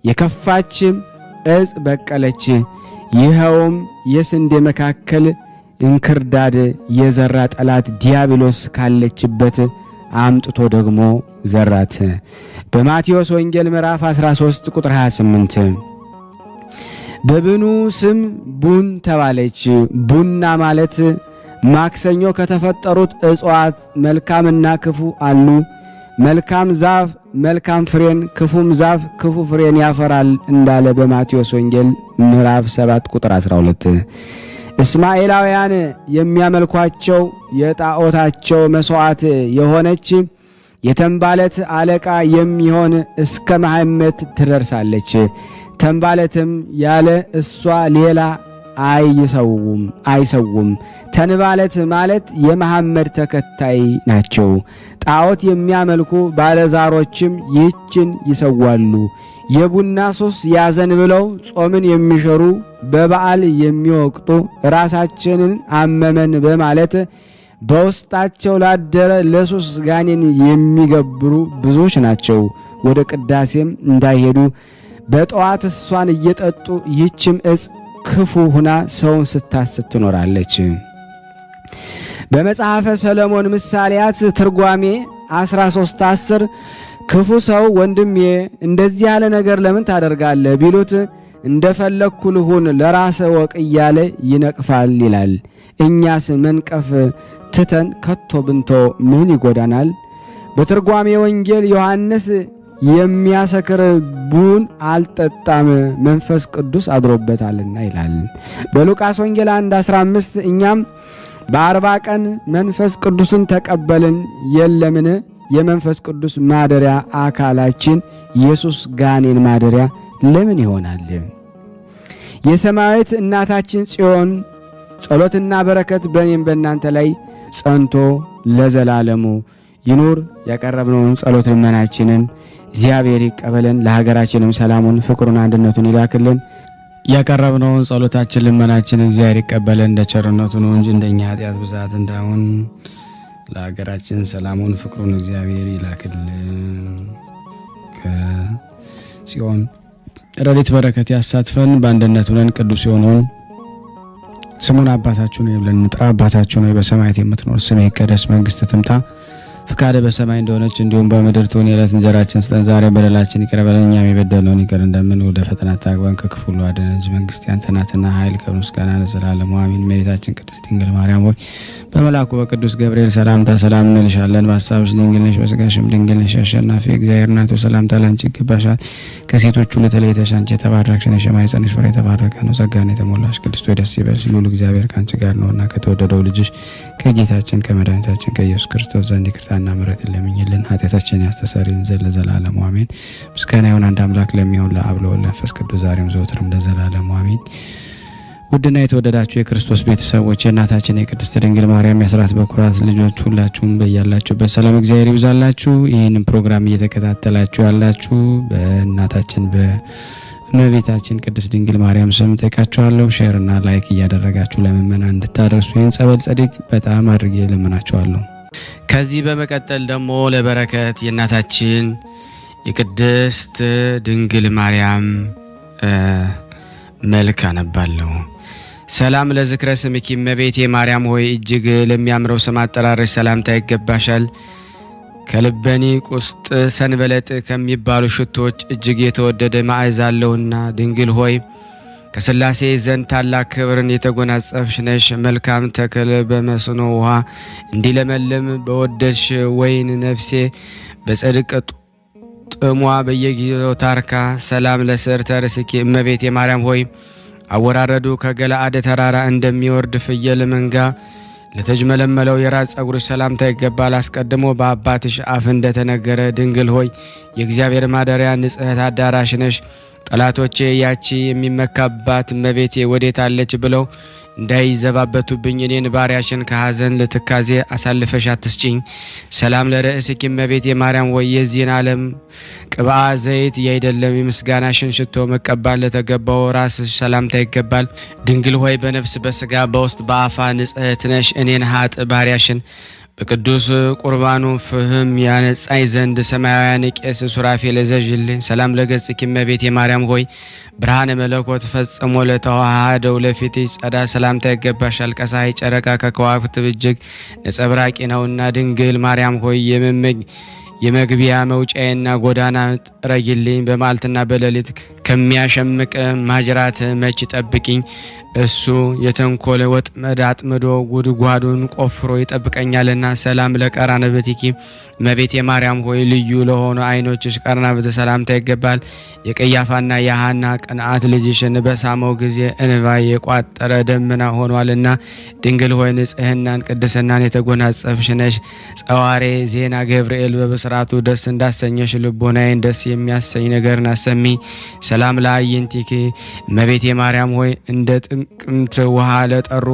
የከፋች ዕፅ በቀለች። ይኸውም የስንዴ መካከል እንክርዳድ የዘራ ጠላት ዲያብሎስ ካለችበት አምጥቶ ደግሞ ዘራት። በማቴዎስ ወንጌል ምዕራፍ 13 ቁጥር 28። በብኑ ስም ቡን ተባለች። ቡና ማለት ማክሰኞ ከተፈጠሩት እጽዋት መልካምና ክፉ አሉ። መልካም ዛፍ መልካም ፍሬን፣ ክፉም ዛፍ ክፉ ፍሬን ያፈራል እንዳለ በማቴዎስ ወንጌል ምዕራፍ 7 ቁጥር 12። እስማኤላውያን የሚያመልኳቸው የጣዖታቸው መስዋዕት የሆነች የተንባለት አለቃ የሚሆን እስከ መሐመድ ትደርሳለች። ተንባለትም ያለ እሷ ሌላ አይሰውም። ተንባለት ማለት የመሐመድ ተከታይ ናቸው። ጣዖት የሚያመልኩ ባለዛሮችም ይህችን ይሰዋሉ። የቡና ሱስ ያዘን ብለው ጾምን የሚሸሩ በበዓል የሚወቅጡ ራሳችንን አመመን በማለት በውስጣቸው ላደረ ለሱስ ጋኔን የሚገብሩ ብዙዎች ናቸው። ወደ ቅዳሴም እንዳይሄዱ በጠዋት እሷን እየጠጡ ይህችም ዕፅ ክፉ ሁና ሰውን ስታስት ትኖራለች። በመጽሐፈ ሰሎሞን ምሳሌያት ትርጓሜ 13:10 ክፉ ሰው ወንድሜ እንደዚህ ያለ ነገር ለምን ታደርጋለህ ቢሉት እንደፈለግኩ ልሁን ለራስ ወቅ እያለ ይነቅፋል ይላል። እኛስ መንቀፍ ትተን ከቶ ብንቶ ምን ይጎዳናል? በትርጓሜ ወንጌል ዮሐንስ የሚያሰክር ቡን አልጠጣም መንፈስ ቅዱስ አድሮበታልና ይላል። በሉቃስ ወንጌል 1:15 እኛም በ40 ቀን መንፈስ ቅዱስን ተቀበልን የለምን? የመንፈስ ቅዱስ ማደሪያ አካላችን ኢየሱስ ጋኔን ማደሪያ ለምን ይሆናል? የሰማያዊት እናታችን ጽዮን ጸሎትና በረከት በእኔም በእናንተ ላይ ጸንቶ ለዘላለሙ ይኑር። ያቀረብነውን ጸሎት ልመናችንን እግዚአብሔር ይቀበለን። ለሀገራችንም ሰላሙን፣ ፍቅሩን፣ አንድነቱን ይላክልን። ያቀረብነውን ጸሎታችን ልመናችን እግዚአብሔር ይቀበለን። እንደ ቸርነቱ ነው እንጂ እንደኛ ኃጢአት ብዛት እንዳይሆን ለሀገራችን ሰላሙን፣ ፍቅሩን እግዚአብሔር ይላክልን። ከጽዮን ረድኤት በረከት ያሳትፈን። በአንድነት ሆነን ቅዱስ የሆነውን ስሙን አባታችን ነው ብለን እንጥራ። አባታችን ሆይ በሰማያት የምትኖር ስምህ ይቀደስ፣ መንግስትህ ትምጣ፣ ፍቃደ በሰማይ እንደሆነች እንዲሁም በምድር ትሁን። የዕለት እንጀራችንን ስጠን ዛሬ፣ በደላችን ይቅር በለን እኛም የበደልነውን ይቅር እንደምን። ወደ ፈተና አታግባን ከክፉ ሁሉ አድነን እንጂ መንግስት ያንተ ናትና ኃይል፣ ክብር፣ ምስጋና ለዘላለሙ አሜን። እመቤታችን ቅድስት ድንግል ማርያም ሆይ በመልአኩ በቅዱስ ገብርኤል ሰላምታ ሰላም እንልሻለን። በሐሳብሽ ድንግል ነሽ፣ በሥጋሽም ድንግል ነሽ። አሸናፊ እግዚአብሔር እናቱ ሰላምታ ላንቺ ይገባሻል። ከሴቶች ሁሉ ተለይተሽ አንቺ የተባረክሽ ነሽ፣ የማኅፀንሽ ፍሬ የተባረከ ነው። ጸጋን የተሞላሽ ቅድስት ሆይ ደስ ይበልሽ፣ ልዑል እግዚአብሔር ከአንቺ ጋር ነውና ከተወደደው ልጅሽ ከጌታችን ከመድኃኒታችን ከኢየሱስ ክርስቶስ ዘንድ ይቅርታና ምሕረትን ለምኝልን ኃጢአታችንን ያስተሰርይልን ዘንድ ለዘላለሙ አሜን። ምስጋና ይሁን አንድ አምላክ ለሚሆን ለአብ ለወልድ ለመንፈስ ቅዱስ ዛሬም ዘወትርም ለዘላለሙ አሜን። ውድና የተወደዳችሁ የክርስቶስ ቤተሰቦች የእናታችን የቅድስት ድንግል ማርያም የአስራት በኩራት ልጆች ሁላችሁም በያላችሁበት ሰላም እግዚአብሔር ይብዛላችሁ። ይህንን ፕሮግራም እየተከታተላችሁ ያላችሁ በእናታችን በእመቤታችን ቅድስት ድንግል ማርያም ስም ጠይቃችኋለሁ። ሼር እና ላይክ እያደረጋችሁ ለምእመናን እንድታደርሱ ይህን ጸበል ጸዲቅ በጣም አድርጌ ለምናችኋለሁ። ከዚህ በመቀጠል ደግሞ ለበረከት የእናታችን የቅድስት ድንግል ማርያም መልክ አነባለሁ። ሰላም ለዝክረ ስምኪ እመቤቴ ማርያም ሆይ እጅግ ለሚያምረው ስም አጠራርሽ ሰላምታ ይገባሻል። ከልበኒ ቁስጥ ሰንበለጥ ከሚባሉ ሽቶች እጅግ የተወደደ መዓዛ አለውና ድንግል ሆይ ከሥላሴ ዘንድ ታላቅ ክብርን የተጎናጸፍሽ ነሽ። መልካም ተክል በመስኖ ውሃ እንዲለመልም በወደድሽ ወይን ነፍሴ በጽድቅ ጥሟ በየጊዜው ታርካ። ሰላም ለስዕርተ ርእስኪ እመቤቴ ማርያም ሆይ አወራረዱ ከገለአድ ተራራ እንደሚወርድ ፍየል መንጋ ለተጅመለመለው የራስ ጸጉርሽ ሰላምታ ይገባል። አስቀድሞ በአባትሽ አፍ እንደተነገረ ድንግል ሆይ የእግዚአብሔር ማደሪያ ንጽሕት አዳራሽ ነሽ። ጠላቶቼ ያቺ የሚመካባት እመቤቴ ወዴት አለች ብለው እንዳይዘባበቱብኝ እኔን ባሪያሽን ከሐዘን ለትካዜ አሳልፈሽ አትስጪኝ። ሰላም ለርእስኪ እመቤቴ ማርያም ወይ የዚህን ዓለም ቅብአ ዘይት ያይደለም የምስጋናሽን ሽቶ መቀባል ለተገባው ራስሽ ሰላምታ ይገባል። ድንግል ሆይ በነፍስ በስጋ በውስጥ በአፋ ንጽሕት ነሽ። እኔን ሀጥ ባሪያሽን በቅዱስ ቁርባኑ ፍህም ያነጻኝ ዘንድ ሰማያውያን ቄስ ሱራፌል እዘዥልኝ። ሰላም ለገጽኪ እመቤቴ ማርያም ሆይ ብርሃነ መለኮት ፈጽሞ ለተዋሃደው ለፊትሽ ጸዳ ሰላምታ ይገባሻል። ከፀሐይ ጨረቃ ከከዋክብት እጅግ ነጸብራቂ ነውና ድንግል ማርያም ሆይ የመግቢያ መውጫዬና ጎዳና ጥረጊልኝ። በመዓልትና በሌሊት ከሚያሸምቅ ማጅራት መች ጠብቂኝ። እሱ የተንኮል ወጥመድ አጥምዶ ጉድጓዱን ቆፍሮ ይጠብቀኛልና። ሰላም ለቀራንብትኪ እመቤቴ ማርያም ሆይ ልዩ ለሆኑ ዓይኖችሽ ቀርናብት ሰላምታ ይገባል። የቀያፋና የሐና ቅንዓት ልጅሽን በሳመው ጊዜ እንባ የቋጠረ ደመና ሆኗልና ድንግል ሆይ ንጽሕናን ቅድስናን የተጎናጸፍሽ ነሽ። ጸዋሬ ዜና ገብርኤል በብስራቱ ደስ እንዳሰኘሽ ልቦናዬን ደስ የሚያሰኝ ነገርን አሰሚ። ሰላም ለአዕይንቲኪ እመቤቴ ማርያም ሆይ እንደ ጥቅምት ውሃ ለጠሩ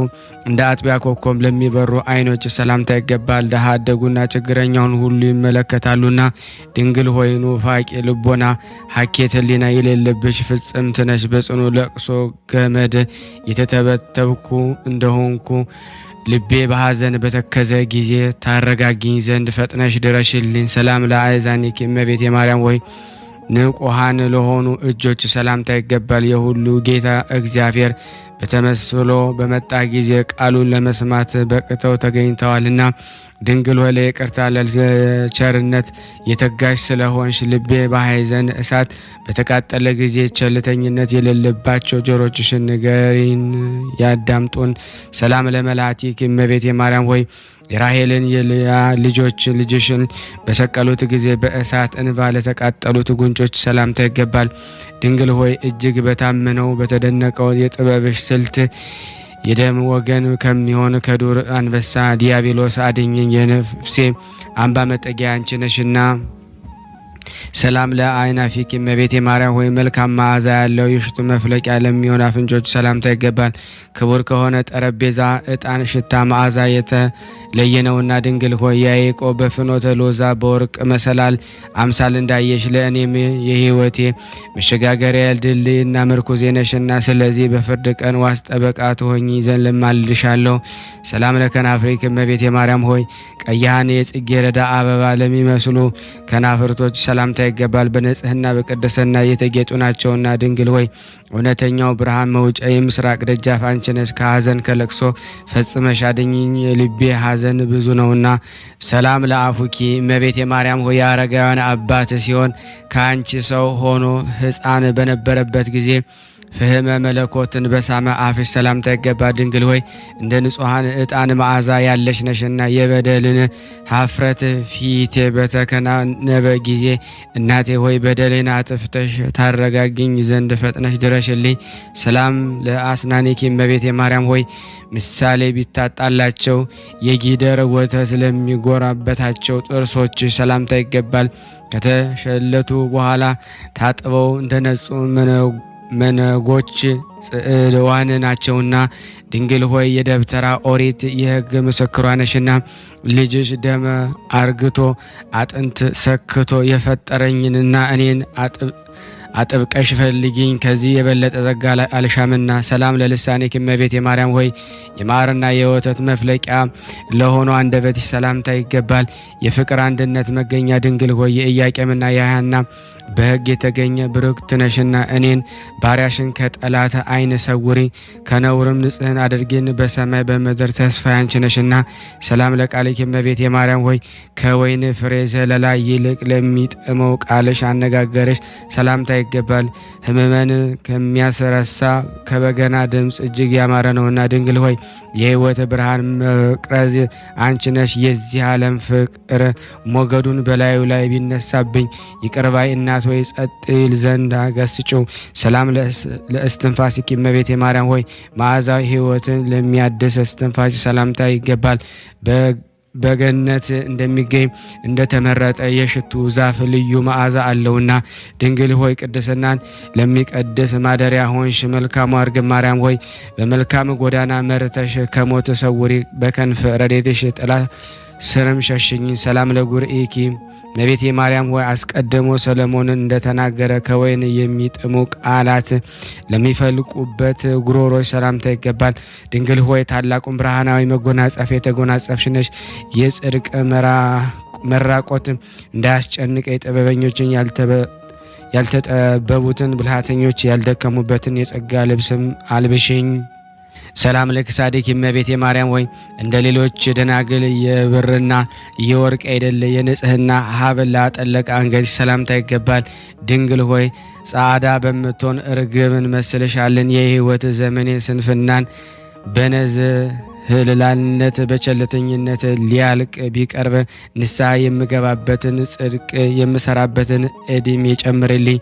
እንደ አጥቢያ ኮከብ ለሚበሩ ዓይኖች ሰላምታ ይገባል። ድሃ አደጉና ችግረኛውን ሁሉ ይመለከታሉና ድንግል ሆይ ኑፋቄ ልቦና ሐኬት ሕሊና የሌለብሽ ፍጽምት ነሽ። በጽኑ ለቅሶ ገመድ የተተበተብኩ እንደሆንኩ ልቤ በሐዘን በተከዘ ጊዜ ታረጋጊኝ ዘንድ ፈጥነሽ ድረሽልኝ። ሰላም ለአእዛኒኪ እመቤቴ ማርያም ሆይ ንቁሃን ለሆኑ እጆች ሰላምታ ይገባል። የሁሉ ጌታ እግዚአብሔር በተመስሎ በመጣ ጊዜ ቃሉን ለመስማት በቅተው ተገኝተዋልና ድንግል ሆይ ለይቅርታ ለቸርነት የተጋሽ ስለሆንሽ ልቤ በሐዘን እሳት በተቃጠለ ጊዜ ቸልተኝነት የሌለባቸው ጆሮችሽን ንገሪን ያዳምጡን። ሰላም ለመላቲክ እመቤቴ ማርያም ሆይ የራሔልን የልያ ልጆች ልጅሽን በሰቀሉት ጊዜ በእሳት እንባ ለተቃጠሉት ጉንጮች ሰላምታ ይገባል። ድንግል ሆይ እጅግ በታመነው በተደነቀው የጥበብሽ ስልት የደም ወገን ከሚሆን ከዱር አንበሳ ዲያብሎስ አድኝኝ። የነፍሴ አምባ መጠጊያ አንቺ ነሽና። ሰላም ለአይናፊክ እመቤቴ ማርያም ሆይ መልካም መዓዛ ያለው የሽቱ መፍለቂያ ለሚሆን አፍንጮች ሰላምታ ይገባል። ክቡር ከሆነ ጠረጴዛ ዕጣን ሽታ መዓዛ የተለየነውና ድንግል ሆይ ያዕቆብ በፍኖተ ሎዛ በወርቅ መሰላል አምሳል እንዳየሽ ለእኔም የሕይወቴ መሸጋገሪያ ድልድይና ምርኩዜ ነሽና ስለዚህ በፍርድ ቀን ዋስ ጠበቃ ትሆኚ ዘንድ ልማልድሻለሁ። ሰላም ለከናፍሪክ እመቤቴ ማርያም ሆይ ቀያህን የጽጌረዳ አበባ ለሚመስሉ ከናፍርቶች ሰላምታ ይገባል። በንጽሕና በቅድስና የተጌጡ ናቸውና ድንግል ሆይ እውነተኛው ብርሃን መውጫ የምስራቅ ደጃፍ አንቺ ነሽ። ከሐዘን ከለቅሶ ፈጽመሽ አድኝኝ፣ የልቤ ሐዘን ብዙ ነውና። ሰላም ለአፉኪ እመቤቴ ማርያም ሆይ የአረጋውያን አባት ሲሆን ከአንቺ ሰው ሆኖ ሕፃን በነበረበት ጊዜ ፍህመ መለኮትን በሳመ አፍሽ ሰላምታ ይገባ። ድንግል ሆይ እንደ ንጹሐን ዕጣን መዓዛ ያለሽ ነሽና የበደልን ሀፍረት ፊቴ በተከናነበ ጊዜ እናቴ ሆይ በደልን አጥፍተሽ ታረጋግኝ ዘንድ ፈጥነሽ ድረሽልኝ። ሰላም ለአስናኒኪ እመቤቴ ማርያም ሆይ ምሳሌ ቢታጣላቸው የጊደር ወተት ለሚጎራበታቸው ጥርሶች ሰላምታ ይገባል። ከተሸለቱ በኋላ ታጥበው እንደነጹ መነጎች ጽዕዋን ናቸውና ድንግል ሆይ የደብተራ ኦሪት የሕግ ምስክሯ ነሽና ልጅሽ ደም አርግቶ አጥንት ሰክቶ የፈጠረኝንና እኔን አጥብቀሽ ፈልጊኝ ከዚህ የበለጠ ጸጋ አልሻምና። ሰላም ለልሳኔክ እመቤቴ ማርያም ሆይ የማርና የወተት መፍለቂያ ለሆነ አንደበትሽ ሰላምታ ይገባል። የፍቅር አንድነት መገኛ ድንግል ሆይ የኢያቄምና የሐና በሕግ የተገኘ ብሩክት ነሽና እኔን ባሪያሽን ከጠላት ዓይን ሰውሪ፣ ከነውርም ንጽሕን አድርጌን በሰማይ በምድር ተስፋ ያንቺ ነሽና። ሰላም ለቃልኪ እመቤቴ ማርያም ሆይ ከወይን ፍሬ ዘለላ ይልቅ ለሚጥመው ቃልሽ አነጋገርሽ ሰላምታ ይገባል። ሕመመን ከሚያስረሳ ከበገና ድምፅ እጅግ ያማረ ነውና ድንግል ሆይ የሕይወት ብርሃን መቅረዝ አንቺ ነሽ። የዚህ ዓለም ፍቅር ሞገዱን በላዩ ላይ ቢነሳብኝ ይቅርባይ እናት ካህናት ሆይ ጸጥ ይል ዘንድ ገስጪው። ሰላም ለእስትንፋስኪ እመቤቴ ማርያም ሆይ መዓዛዊ ሕይወትን ለሚያድስ እስትንፋስ ሰላምታ ይገባል። በገነት እንደሚገኝ እንደተመረጠ የሽቱ ዛፍ ልዩ መዓዛ አለውና ድንግል ሆይ ቅድስናን ለሚቀድስ ማደሪያ ሆንሽ። መልካሙ እርግብ ማርያም ሆይ በመልካም ጎዳና መርተሽ ከሞት ሰውሪ፣ በከንፈ ረድኤትሽ ጥላ ስርም ሸሽኝ። ሰላም ለጉርኢኪ እመቤቴ ማርያም ሆይ አስቀድሞ ሰለሞንን እንደተናገረ ከወይን የሚጥሙ ቃላት ለሚፈልቁበት ጉሮሮች ሰላምታ ይገባል። ድንግል ሆይ ታላቁን ብርሃናዊ መጎናጸፍ የተጎናጸፍሽ ነሽ። የጽድቅ መራቆት እንዳያስጨንቀኝ ጥበበኞችን ያልተጠበቡትን ብልሃተኞች ያልደከሙበትን የጸጋ ልብስም አልብሽኝ። ሰላም ለክሳድኪ እመቤቴ ማርያም ሆይ እንደ ሌሎች ደናግል የብርና የወርቅ አይደለ የንጽህና ሀብል ላጠለቀ አንገትሽ ሰላምታ ይገባል። ድንግል ሆይ ጻዕዳ በምትሆን ርግብን መስልሻለን። የሕይወት ዘመኔ ስንፍናን በነዝህልላልነት በቸልተኝነት ሊያልቅ ቢቀርብ ንስሐ የምገባበትን ጽድቅ የምሰራበትን ዕድሜ ጨምርልኝ።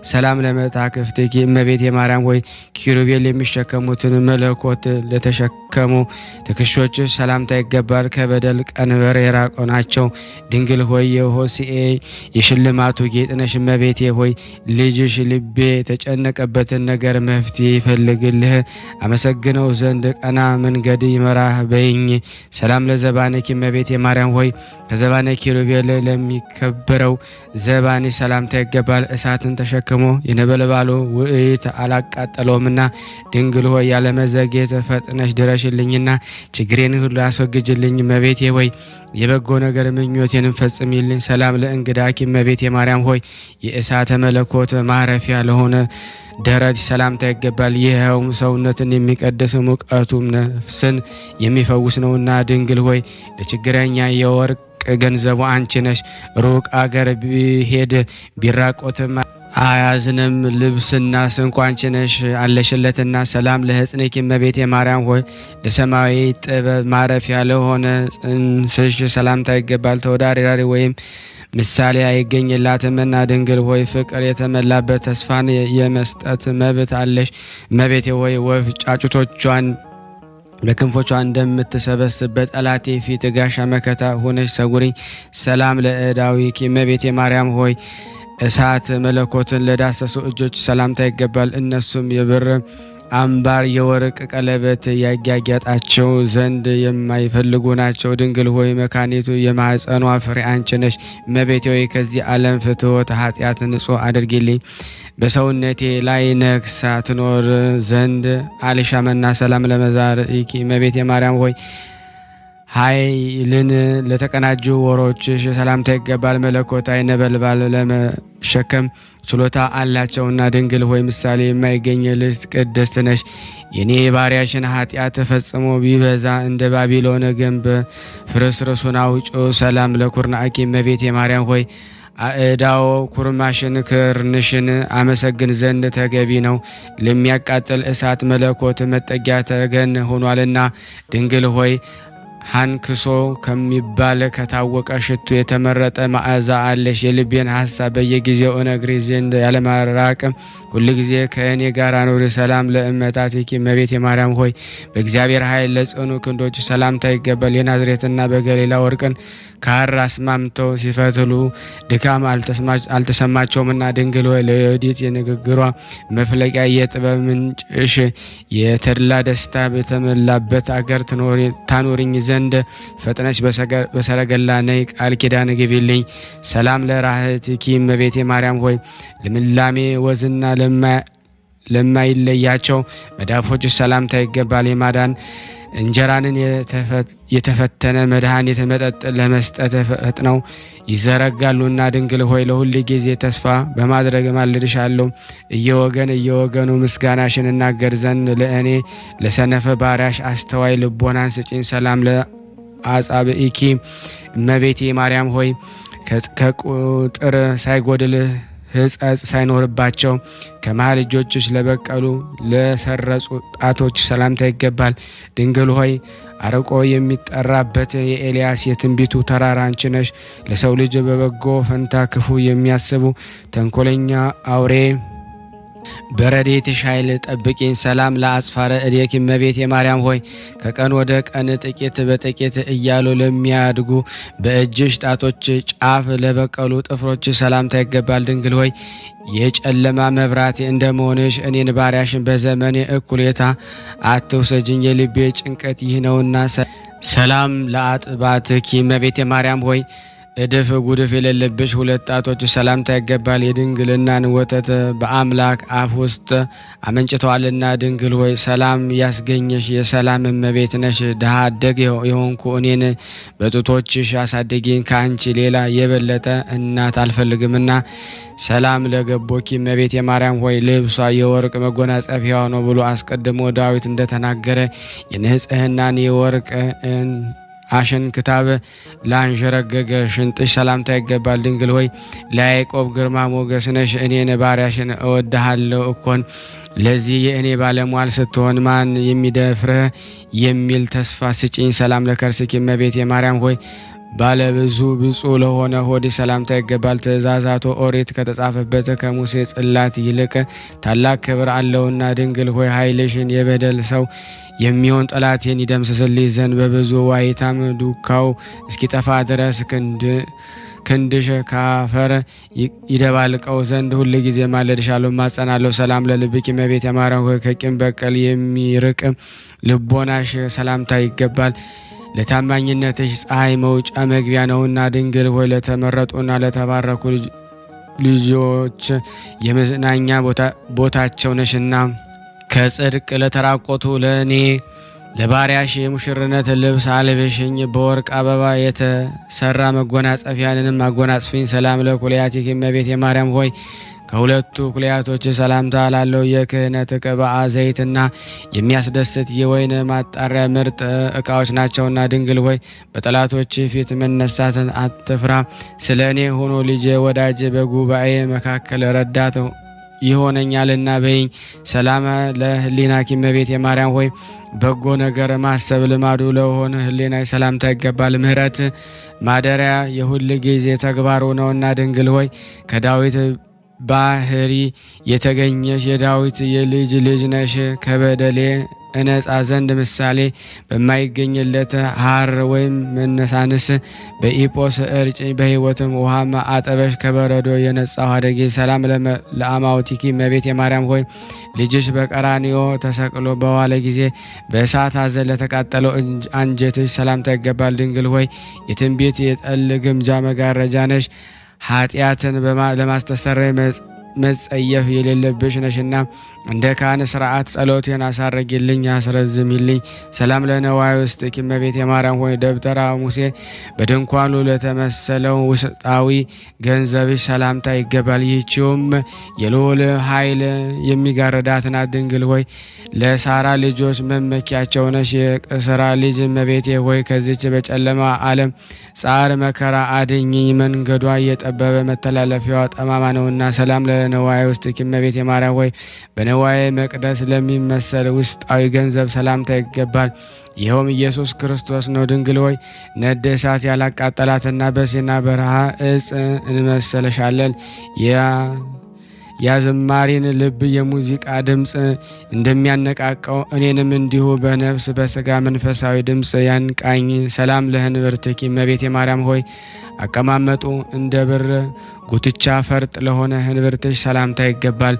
ሰላም ለመታክፍትኪ እመቤቴ ማርያም ሆይ ኪሩቤል የሚሸከሙትን መለኮት ለተሸከሙ ትከሻዎች ሰላምታ ይገባል። ከበደል ቀንበር የራቁ ናቸው። ድንግል ሆይ የሆሴዕ የሽልማቱ ጌጥ ነሽ። እመቤቴ ሆይ ልጅሽ ልቤ የተጨነቀበትን ነገር መፍትሄ ይፈልግልህ አመሰግነው ዘንድ ቀና መንገድ ይመራህ በይኝ። ሰላም ለዘባነኪ እመቤቴ ማርያም ሆይ ከዘባነ ኪሩቤል ለሚከበረው ዘባኔ ሰላምታ ይገባል። እሳትን ተሸክሞ የነበልባሉ ውእይት አላቃጠለውምና ድንግል ሆይ ያለመዘግየት ፈጥነሽ ድረሽልኝና ችግሬን ሁሉ አስወግጅልኝ። እመቤቴ ሆይ የበጎ ነገር ምኞቴንም ፈጽሚልኝ። ሰላም ለእንግዳኪ እመቤቴ ማርያም ሆይ የእሳተ መለኮት ማረፊያ ለሆነ ደረት ሰላምታ ይገባል። ይኸውም ሰውነትን የሚቀድስ ሙቀቱም ነፍስን የሚፈውስ ነውና ድንግል ሆይ ለችግረኛ የወርቅ ገንዘቡ አንቺ ነሽ። ሩቅ አገር ቢሄድ ቢራቆትም አያዝንም፣ ልብስና ስንኳ አንቺ ነሽ አለሽለትና። ሰላም ለሕፅንኪ እመቤቴ ማርያም ሆይ ለሰማያዊ ጥበብ ማረፊያ ለሆነ ጽንስሽ ሰላምታ ይገባል። ተወዳዳሪ ወይም ምሳሌ አይገኝላትምና ድንግል ሆይ ፍቅር የተመላበት ተስፋን የመስጠት መብት አለሽ። እመቤቴ ሆይ ወፍ ጫጩቶቿን በክንፎቿ እንደምትሰበስብ በጠላቴ ፊት ጋሻ መከታ ሆነሽ ሰጉሪኝ። ሰላም ለእዳዊኪ እመቤቴ ማርያም ሆይ እሳት መለኮትን ለዳሰሱ እጆች ሰላምታ ይገባል። እነሱም የብር አምባር የወርቅ ቀለበት ያጋጌጣቸው ዘንድ የማይፈልጉ ናቸው። ድንግል ሆይ መካኒቱ የማኅፀኗ ፍሬ አንቺ ነሽ። እመቤቴ ሆይ ከዚህ ዓለም ፍትወት ኃጢአት ንጹሕ አድርጊልኝ በሰውነቴ ላይ ነግሳ ትኖር ዘንድ አልሻመና። ሰላም ለመዛርኢኪ እመቤቴ ማርያም ሆይ ኃይልን ለተቀናጁ ወሮችሽ ሰላምታ ይገባል። መለኮታዊ ነበልባል ለመሸከም ችሎታ አላቸውና ድንግል ሆይ ምሳሌ የማይገኝልሽ ቅድስት ነሽ። የኔ ባሪያሽን ኃጢአት ፈጽሞ ቢበዛ እንደ ባቢሎን ግንብ ፍርስርሱን አውጪው። ሰላም ለኩርናኪ እመቤቴ ማርያም ሆይ አእዳው ኩርማሽን ክርንሽን አመሰግን ዘንድ ተገቢ ነው። ለሚያቃጥል እሳት መለኮት መጠጊያ ተገን ሆኗልና ድንግል ሆይ ሃንክሶ ከሚባል ከታወቀ ሽቱ የተመረጠ መዓዛ አለሽ። የልቤን ሀሳብ በየጊዜው እነግርሽ ዘንድ ያለማራቅ ሁልጊዜ ከእኔ ጋር ኑሪ። ሰላም ለእመታቲኪ እመቤቴ ማርያም ሆይ በእግዚአብሔር ኃይል ለጽኑ ክንዶች ሰላምታ ይገባል። የናዝሬትና በገሊላ ወርቅን ካራ አስማምተው ሲፈትሉ ድካም አልተሰማቸውምና ድንግል ሆይ ለዮዲት የንግግሯ መፍለቂያ የጥበብ ምንጭሽ የተድላ ደስታ በተመላበት አገር ታኖሪኝ ዘንድ ፈጥነሽ በሰረገላ ነይ ቃል ኪዳን ግቢልኝ። ሰላም ለራህቲኪ እመቤቴ ማርያም ሆይ ልምላሜ ወዝና ለማይለያቸው መዳፎች ሰላምታ ይገባል። የማዳን እንጀራንን የተፈተነ መድኃኒት መጠጥ ለመስጠት ፈጥነው ይዘረጋሉና ድንግል ሆይ ለሁል ጊዜ ተስፋ በማድረግ ማልድሻለሁ። እየወገኑ ምስጋናሽን እናገር ዘንድ ለእኔ ለሰነፈ ባሪያሽ አስተዋይ ልቦናን ስጪኝ። ሰላም ለአጻብኢኪ እመቤቴ ማርያም ሆይ ከቁጥር ሳይጎድል ሕጸጽ ሳይኖርባቸው ከመሃል እጆችሽ ለበቀሉ ለሰረጹ ጣቶች ሰላምታ ይገባል። ድንግል ሆይ አርቆ የሚጠራበት የኤልያስ የትንቢቱ ተራራ አንቺ ነሽ። ለሰው ልጅ በበጎ ፈንታ ክፉ የሚያስቡ ተንኮለኛ አውሬ በረድኤትሽ ኃይል ጠብቂኝ። ሰላም ለአጽፋረ እዴኪ እመቤቴ ማርያም ሆይ ከቀን ወደ ቀን ጥቂት በጥቂት እያሉ ለሚያድጉ በእጅሽ ጣቶች ጫፍ ለበቀሉ ጥፍሮች ሰላምታ ይገባል። ድንግል ሆይ የጨለማ መብራቴ እንደመሆንሽ እኔን ባሪያሽን በዘመኔ እኩሌታ አትውሰጅኝ፣ የልቤ ጭንቀት ይህ ነውና። ሰላም ለአጥባትኪ እመቤቴ ማርያም ሆይ እድፍ ጉድፍ የሌለብሽ ሁለት ጣቶች ሰላምታ ይገባል። የድንግልናን ወተት በአምላክ አፍ ውስጥ አመንጭተዋልና ድንግል ሆይ ሰላም ያስገኘሽ የሰላም እመቤት ነሽ። ድሃ አደግ የሆንኩ እኔን በጡቶችሽ አሳደጊኝ፣ ከአንቺ ሌላ የበለጠ እናት አልፈልግምና። ሰላም ለገቦኪ እመቤቴ ማርያም ሆይ ልብሷ የወርቅ መጎናጸፊያው ነው ብሎ አስቀድሞ ዳዊት እንደተናገረ የንጽህናን የወርቅ አሸን ክታብ ላንሸረገገ ሽንጥሽ ሰላምታ ይገባል። ድንግል ሆይ ለያዕቆብ ግርማ ሞገስ ነሽ። እኔን ባሪያሽን እወድሃለሁ እኮን ለዚህ የእኔ ባለሟል ስትሆን ማን የሚደፍርህ የሚል ተስፋ ስጪኝ። ሰላም ለከርስኪ እመቤቴ ማርያም ሆይ ባለብዙ ብፁዕ ለሆነ ሆድ ሰላምታ ይገባል። ትእዛዛቱ ኦሪት ከተጻፈበት ከሙሴ ጽላት ይልቅ ታላቅ ክብር አለውና ድንግል ሆይ ኃይልሽን የበደል ሰው የሚሆን ጠላቴን ይደምስስልኝ ዘንድ በብዙ ዋይታም ዱካው እስኪጠፋ ድረስ ክንድሽ ካፈር ይደባልቀው ዘንድ ሁል ጊዜ ማለድሻለሁ ማጸናለሁ። ሰላም ለልብኪ እመቤቴ ማርያም ሆይ ከቂም በቀል የሚርቅ ልቦናሽ ሰላምታ ይገባል። ለታማኝነትሽ ፀሐይ መውጫ መግቢያ ነውና ድንግል ሆይ ለተመረጡና ለተባረኩ ልጆች የመዝናኛ ቦታቸው ነሽና ከጽድቅ ለተራቆቱ ለእኔ ለባሪያሽ የሙሽርነት ልብስ አልብሽኝ፣ በወርቅ አበባ የተሰራ መጎናጸፊያንንም አጎናጽፊኝ። ሰላም ለኩልያቲኪ እመቤቴ ማርያም ሆይ ከሁለቱ ኩልያቶች ሰላምታ ላለው የክህነት ቅብአ ዘይትና የሚያስደስት የወይን ማጣሪያ ምርጥ እቃዎች ናቸውና ድንግል ሆይ በጠላቶች ፊት መነሳትን አትፍራ። ስለ እኔ ሆኖ ልጄ ወዳጅ በጉባኤ መካከል ረዳት ይሆነኛልና በይኝ። ሰላም ለህሊናኪ እመቤቴ ማርያም ሆይ በጎ ነገር ማሰብ ልማዱ ለሆነ ህሊና ሰላምታ ይገባል። ምሕረት ማደሪያ የሁል ጊዜ ተግባሩ ነውና ድንግል ሆይ ከዳዊት ባህሪ የተገኘሽ የዳዊት የልጅ ልጅ ነሽ። ከበደሌ እነጻ ዘንድ ምሳሌ በማይገኝለት ሐር ወይም መነሳንስ በኢጶስ እርጭኝ፣ በሕይወትም ውሃም አጠበሽ ከበረዶ የነጻው አደጌ። ሰላም ለአማውቲኪ እመቤቴ ማርያም ሆይ ልጅሽ በቀራንዮ ተሰቅሎ በዋለ ጊዜ በእሳት አዘን ለተቃጠለው አንጀትሽ ሰላምታ ይገባል። ድንግል ሆይ የትንቢት የጠል ግምጃ መጋረጃ ነሽ። ኃጢአትን ለማስተሰረይ መጸየፍ የሌለብሽ ነሽና እንደ ካህን ስርዓት ጸሎቴን አሳረጊልኝ አስረዝሚልኝ። ሰላም ለነዋይ ውስጥኪ እመቤቴ ማርያም ሆይ ደብተራ ሙሴ በድንኳኑ ለተመሰለው ውስጣዊ ገንዘብሽ ሰላምታ ይገባል። ይህችውም የልዑል ኃይል የሚጋርዳት ናት። ድንግል ሆይ ለሳራ ልጆች መመኪያቸው ነሽ። የቅስራ ልጅ እመቤቴ ሆይ ከዚች በጨለማ ዓለም ጻር መከራ አድኝኝ። መንገዷ የጠበበ መተላለፊያዋ ጠማማ ነውና። ሰላም ለነዋይ ውስጥኪ እመቤቴ ማርያም ሆይ በነዋይ መቅደስ ለሚመሰል ውስጣዊ ገንዘብ ሰላምታ ይገባል። ይኸውም ኢየሱስ ክርስቶስ ነው። ድንግል ሆይ ነደ እሳት ያላቃጠላትና በሲና በረሃ እጽ እንመሰለሻለን። ያዝማሪን ልብ የሙዚቃ ድምፅ እንደሚያነቃቀው እኔንም እንዲሁ በነፍስ በስጋ መንፈሳዊ ድምፅ ያንቃኝ። ሰላም ለህንብርትኪ እመቤቴ ማርያም ሆይ አቀማመጡ እንደ ብር ጉትቻ ፈርጥ ለሆነ ህንብርትሽ ሰላምታ ይገባል።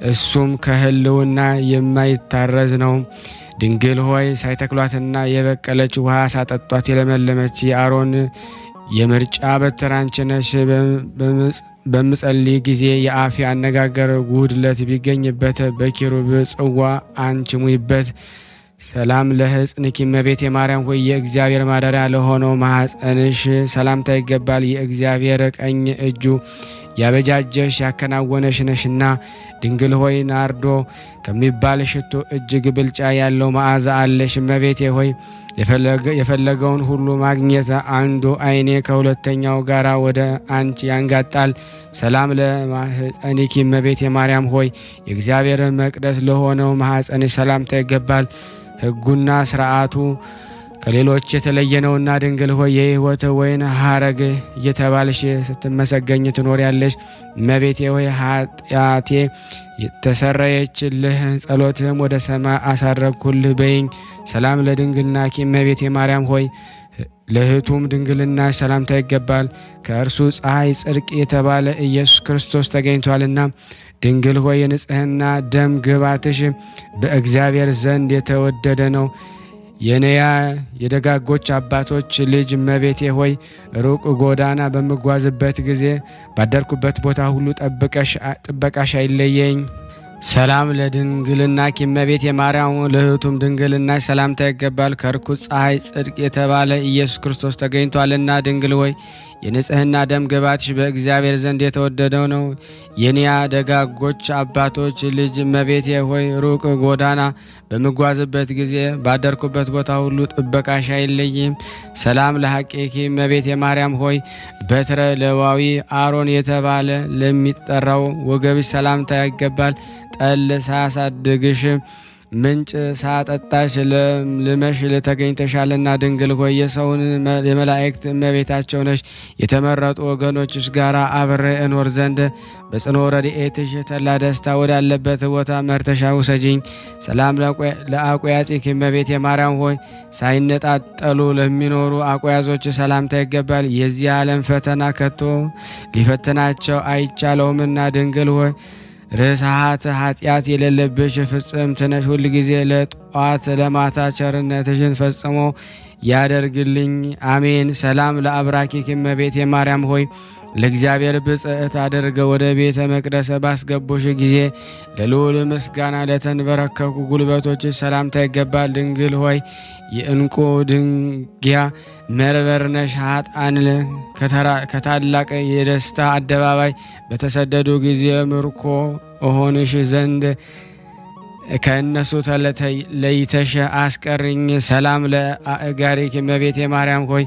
እሱም ከህልውና የማይታረዝ ነው። ድንግል ሆይ ሳይተክሏትና የበቀለች ውሃ ሳጠጧት የለመለመች የአሮን የምርጫ በትር አንቺ ነሽ። በምጸልይ ጊዜ የአፌ አነጋገር ጉድለት ቢገኝበት በኪሩብ ጽዋ አንቺ ሙይበት። ሰላም ለሕፅንኪ እመቤቴ ማርያም ሆይ የእግዚአብሔር ማደሪያ ለሆነው ማኅፀንሽ ሰላምታ ይገባል። የእግዚአብሔር ቀኝ እጁ ያበጃጀሽ ያከናወነሽ ነሽና ድንግል ሆይ ናርዶ ከሚባል ሽቶ እጅግ ብልጫ ያለው መዓዛ አለሽ። እመቤቴ ሆይ የፈለገውን ሁሉ ማግኘት አንዱ ዓይኔ ከሁለተኛው ጋራ ወደ አንቺ ያንጋጣል። ሰላም ለማኅፀንኪ እመቤቴ ማርያም ሆይ የእግዚአብሔር መቅደስ ለሆነው ማኅፀንሽ ሰላምታ ይገባል። ሕጉና ሥርዓቱ ከሌሎች የተለየ ነውና ድንግል ሆይ የሕይወት ወይን ሐረግ እየተባልሽ ስትመሰገኝ ትኖሪያለሽ። እመቤቴ ሆይ ኃጢአቴ ተሰረየችልህ፣ ጸሎትህም ወደ ሰማይ አሳረግኩልህ በይኝ። ሰላም ለድንግልናኪ እመቤቴ ማርያም ሆይ ለእህቱም ድንግልና ሰላምታ ይገባል። ከእርሱ ፀሐይ ጽድቅ የተባለ ኢየሱስ ክርስቶስ ተገኝቷልና ድንግል ሆይ የንጽሕና ደም ግባትሽ በእግዚአብሔር ዘንድ የተወደደ ነው። የነያ የደጋጎች አባቶች ልጅ እመቤቴ ሆይ ሩቅ ጎዳና በምጓዝበት ጊዜ ባደርኩበት ቦታ ሁሉ ጥበቃሽ አይለየኝ። ሰላም ለድንግልናኪ እመቤቴ ማርያም ለእህቱም ድንግልናሽ ሰላምታ ይገባል። ከርኩስ ፀሐይ ጽድቅ የተባለ ኢየሱስ ክርስቶስ ተገኝቷልና ድንግል ሆይ የንጽሕና ደም ግባትሽ በእግዚአብሔር ዘንድ የተወደደው ነው። የኒያ ደጋጎች አባቶች ልጅ እመቤቴ ሆይ ሩቅ ጎዳና በምጓዝበት ጊዜ ባደርኩበት ቦታ ሁሉ ጥበቃሽ አይለይም። ሰላም ለሐቄኪ እመቤቴ ማርያም ሆይ በትረ ሌዋዊ አሮን የተባለ ለሚጠራው ወገብሽ ሰላምታ ይገባል። ጠል ሳያሳድግሽ ምንጭ ሳጠጣሽ ልመሽ ተገኝተሻልና ድንግል ሆይ የሰውን የመላእክት እመቤታቸው ነሽ። የተመረጡ ወገኖችሽ ጋራ አብሬ እኖር ዘንድ በጽኖ ረድኤትሽ ተላ ደስታ ወዳለበት ቦታ መርተሻ ውሰጂኝ። ሰላም ለአቆያጺኪ እመቤቴ ማርያም ሆይ ሳይነጣጠሉ ለሚኖሩ አቆያዞች ሰላምታ ይገባል። የዚህ ዓለም ፈተና ከቶ ሊፈትናቸው አይቻለውምና ድንግል ሆይ ርኅሰት ኃጢአት የሌለብሽ ፍጽምት ነሽ። ሁል ጊዜ ለጠዋት ለማታ ቸርነትሽን ፈጽሞ ያደርግልኝ አሜን። ሰላም ለአብራኪኪ እመቤቴ ማርያም ሆይ ለእግዚአብሔር ብጽዕት አድርገው ወደ ቤተ መቅደስ ባስገቡሽ ጊዜ ለልዑል ምስጋና ለተንበረከኩ ጉልበቶች ሰላምታ ይገባል። ድንግል ሆይ የእንቁ ድንጊያ መርበር ነሽ። ኃጥአን ከታላቅ የደስታ አደባባይ በተሰደዱ ጊዜ ምርኮ እሆንሽ ዘንድ ከእነሱ ለይተሽ አስቀርኝ። ሰላም ለአእጋሪኪ እመቤቴ ማርያም ሆይ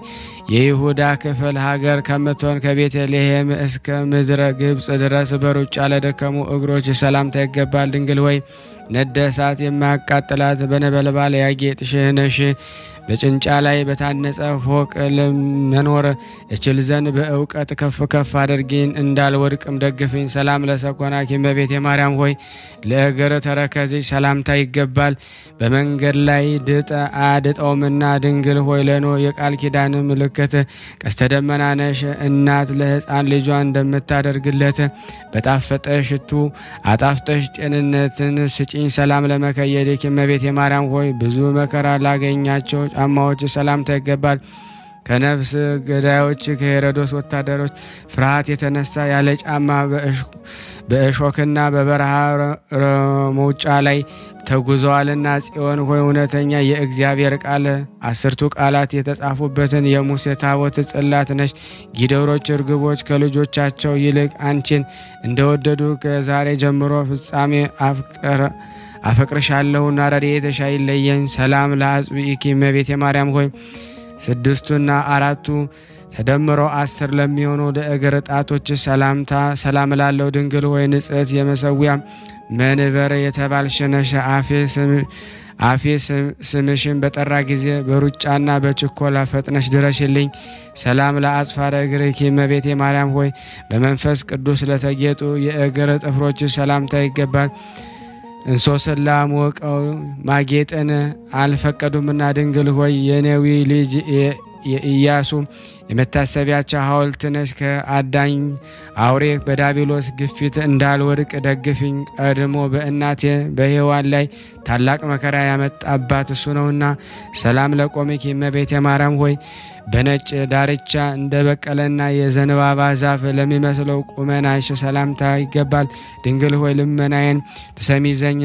የይሁዳ ክፍል ሀገር ከምትሆን ከቤተልሔም እስከ ምድረ ግብፅ ድረስ በሩጫ ለደከሙ እግሮች ሰላምታ ይገባል። ድንግል ሆይ ነደ እሳት የማያቃጥላት በነበልባል ያጌጥሽ ነሽ። በጭንጫ ላይ በታነጸ ፎቅ ለመኖር እችል ዘንድ በእውቀት ከፍ ከፍ አድርጊኝ፣ እንዳልወድቅም ደግፍኝ። ሰላም ለሰኮናኪ እመቤቴ ማርያም ሆይ ለእግር ተረከዝሽ ሰላምታ ይገባል። በመንገድ ላይ ድጥ አያድጠውምና ድንግል ሆይ ለኖኅ የቃል ኪዳን ምልክት ቀስተ ደመና ነሽ። እናት ለሕፃን ልጇ እንደምታደርግለት በጣፈጠ ሽቱ አጣፍጠሽ ጤንነትን ስጪኝ። ሰላም ለመከየድኪ እመቤቴ ማርያም ሆይ ብዙ መከራ ላገኛቸው ጫማዎች ሰላምታ ይገባል። ከነፍስ ገዳዮች ከሄሮዶስ ወታደሮች ፍርሃት የተነሳ ያለ ጫማ በእሾክና በበረሃ መውጫ ላይ ተጉዘዋልና ጽዮን ሆይ እውነተኛ የእግዚአብሔር ቃል 10ቱ ቃላት የተጻፉበትን የሙሴ ታቦት ጽላት ነሽ። ጊደሮች እርግቦች ከልጆቻቸው ይልቅ አንቺን እንደወደዱ ከዛሬ ጀምሮ ፍጻሜ አፈቅርሻለሁና ረድኤትሽ አይለየኝ። ሰላም ለአጽብኢኪ እመቤቴ ማርያም ሆይ 6ቱና 4ቱ ተደምሮ 10 ለሚሆኑ ለእግር ጣቶች ሰላም ላለው ድንግል ሆይ ንጽሕት የመሰዊያ መንበር የተባልሽ ነሽ። አፌ ስምሽን በጠራ ጊዜ በሩጫና በችኮላ ፈጥነሽ ድረሽልኝ። ሰላም ለአጽፋረ እግርኪ እመቤቴ ማርያም ሆይ በመንፈስ ቅዱስ ለተጌጡ የእግር ጥፍሮች ሰላምታ ይገባል። እንሶስላ ሞቀው ማጌጥን አልፈቀዱምና ድንግል ሆይ የነዌ ልጅ የኢያሱ የመታሰቢያቸው ሐውልት ነሽ። ከአዳኝ አውሬ በዳቢሎስ ግፊት እንዳልወድቅ ደግፊኝ። ቀድሞ በእናቴ በሔዋን ላይ ታላቅ መከራ ያመጣባት እሱ ነውና። ሰላም ለቆምኪ እመቤቴ ማርያም ሆይ በነጭ ዳርቻ እንደ በቀለና የዘንባባ ዛፍ ለሚመስለው ቁመናሽ ሰላምታ ይገባል። ድንግል ሆይ ልመናዬን ትሰሚ ዘንድ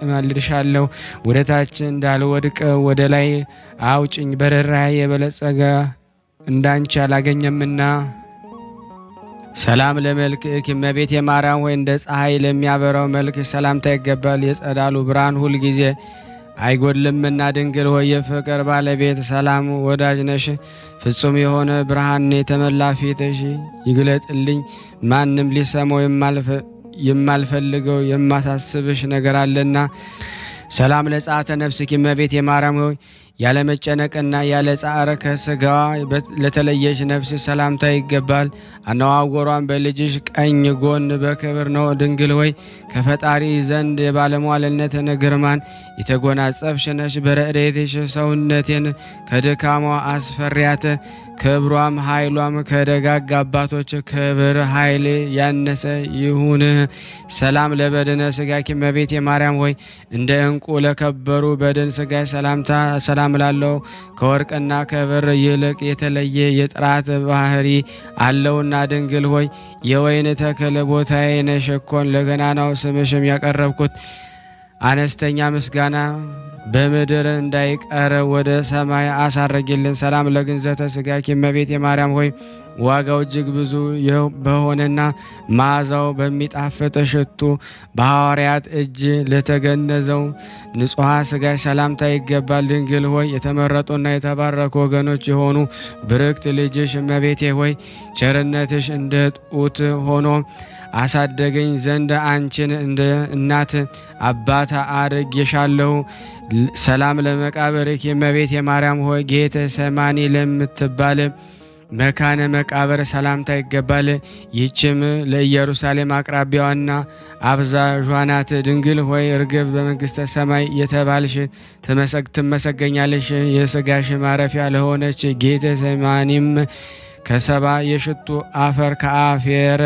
እማልድሻለሁ። ወደ ታች እንዳልወድቅ ወደ ላይ አውጭኝ። በርኅራኄ የበለጸገ እንዳንቺ አላገኘምና። ሰላም ለመልክክ እመቤቴ ማርያም ሆይ እንደ ፀሐይ ለሚያበራው መልክ ሰላምታ ይገባል። የጸዳሉ ብርሃን ሁል ጊዜ አይጎድልምና ድንግል ሆይ የፍቅር ባለቤት ሰላም ወዳጅ ነሽ። ፍጹም የሆነ ብርሃን የተመላ ፊትሽ ይግለጥልኝ። ማንም ሊሰማው የማልፈልገው የማሳስብሽ ነገር አለና። ሰላም ለጸአተ ነፍስኪ እመቤቴ ማርያም ሆይ ያለ መጨነቅና ያለ ጻዕር ከስጋዋ ለተለየች ነፍስ ሰላምታ ይገባል። አነዋወሯን በልጅሽ ቀኝ ጎን በክብር ነው። ድንግል ሆይ ከፈጣሪ ዘንድ የባለሟልነትን ግርማን የተጎናጸፍሽ ነሽ። በረድኤትሽ ሰውነቴን ከድካሟ አስፈሪያት። ክብሯም ኃይሏም ከደጋግ አባቶች ክብር ኃይል ያነሰ ይሁን። ሰላም ለበድነ ስጋኪ እመቤቴ ማርያም ሆይ እንደ ዕንቁ ለከበሩ በድን ስጋሽ ሰላምታ ሰላም ላለው ከወርቅና ከብር ይልቅ የተለየ የጥራት ባህሪ አለውና። ድንግል ሆይ የወይን ተክል ቦታዬ ነሽ እኮን ለገናናው ስምሽም ያቀረብኩት አነስተኛ ምስጋና በምድር እንዳይቀር ወደ ሰማይ አሳረግልን። ሰላም ለግንዘተ ስጋኪ እመቤቴ ማርያም ሆይ ዋጋው እጅግ ብዙ በሆነና መዓዛው በሚጣፍጥ ሽቱ በሐዋርያት እጅ ለተገነዘው ንጹሐ ስጋሽ ሰላምታ ይገባል። ድንግል ሆይ የተመረጡና የተባረኩ ወገኖች የሆኑ ብርክት ልጅሽ እመቤቴ ሆይ ቸርነትሽ እንደ ጡት ሆኖ አሳደገኝ ዘንድ አንቺን እንደ እናት አባት አድርጌሻለሁ። ሰላም ለመቃብርኪ እመቤቴ ማርያም ሆይ ጌተ ሰማኒ ለምትባል መካነ መቃብር ሰላምታ ይገባል። ይህችም ለኢየሩሳሌም አቅራቢያዋና አብዛዧ ናት። ድንግል ሆይ እርግብ በመንግሥተ ሰማይ የተባልሽ ትመሰገኛለሽ። የሥጋሽ ማረፊያ ለሆነች ጌተ ሰማኒም ከሰባ የሽቱ አፈር ከአፌር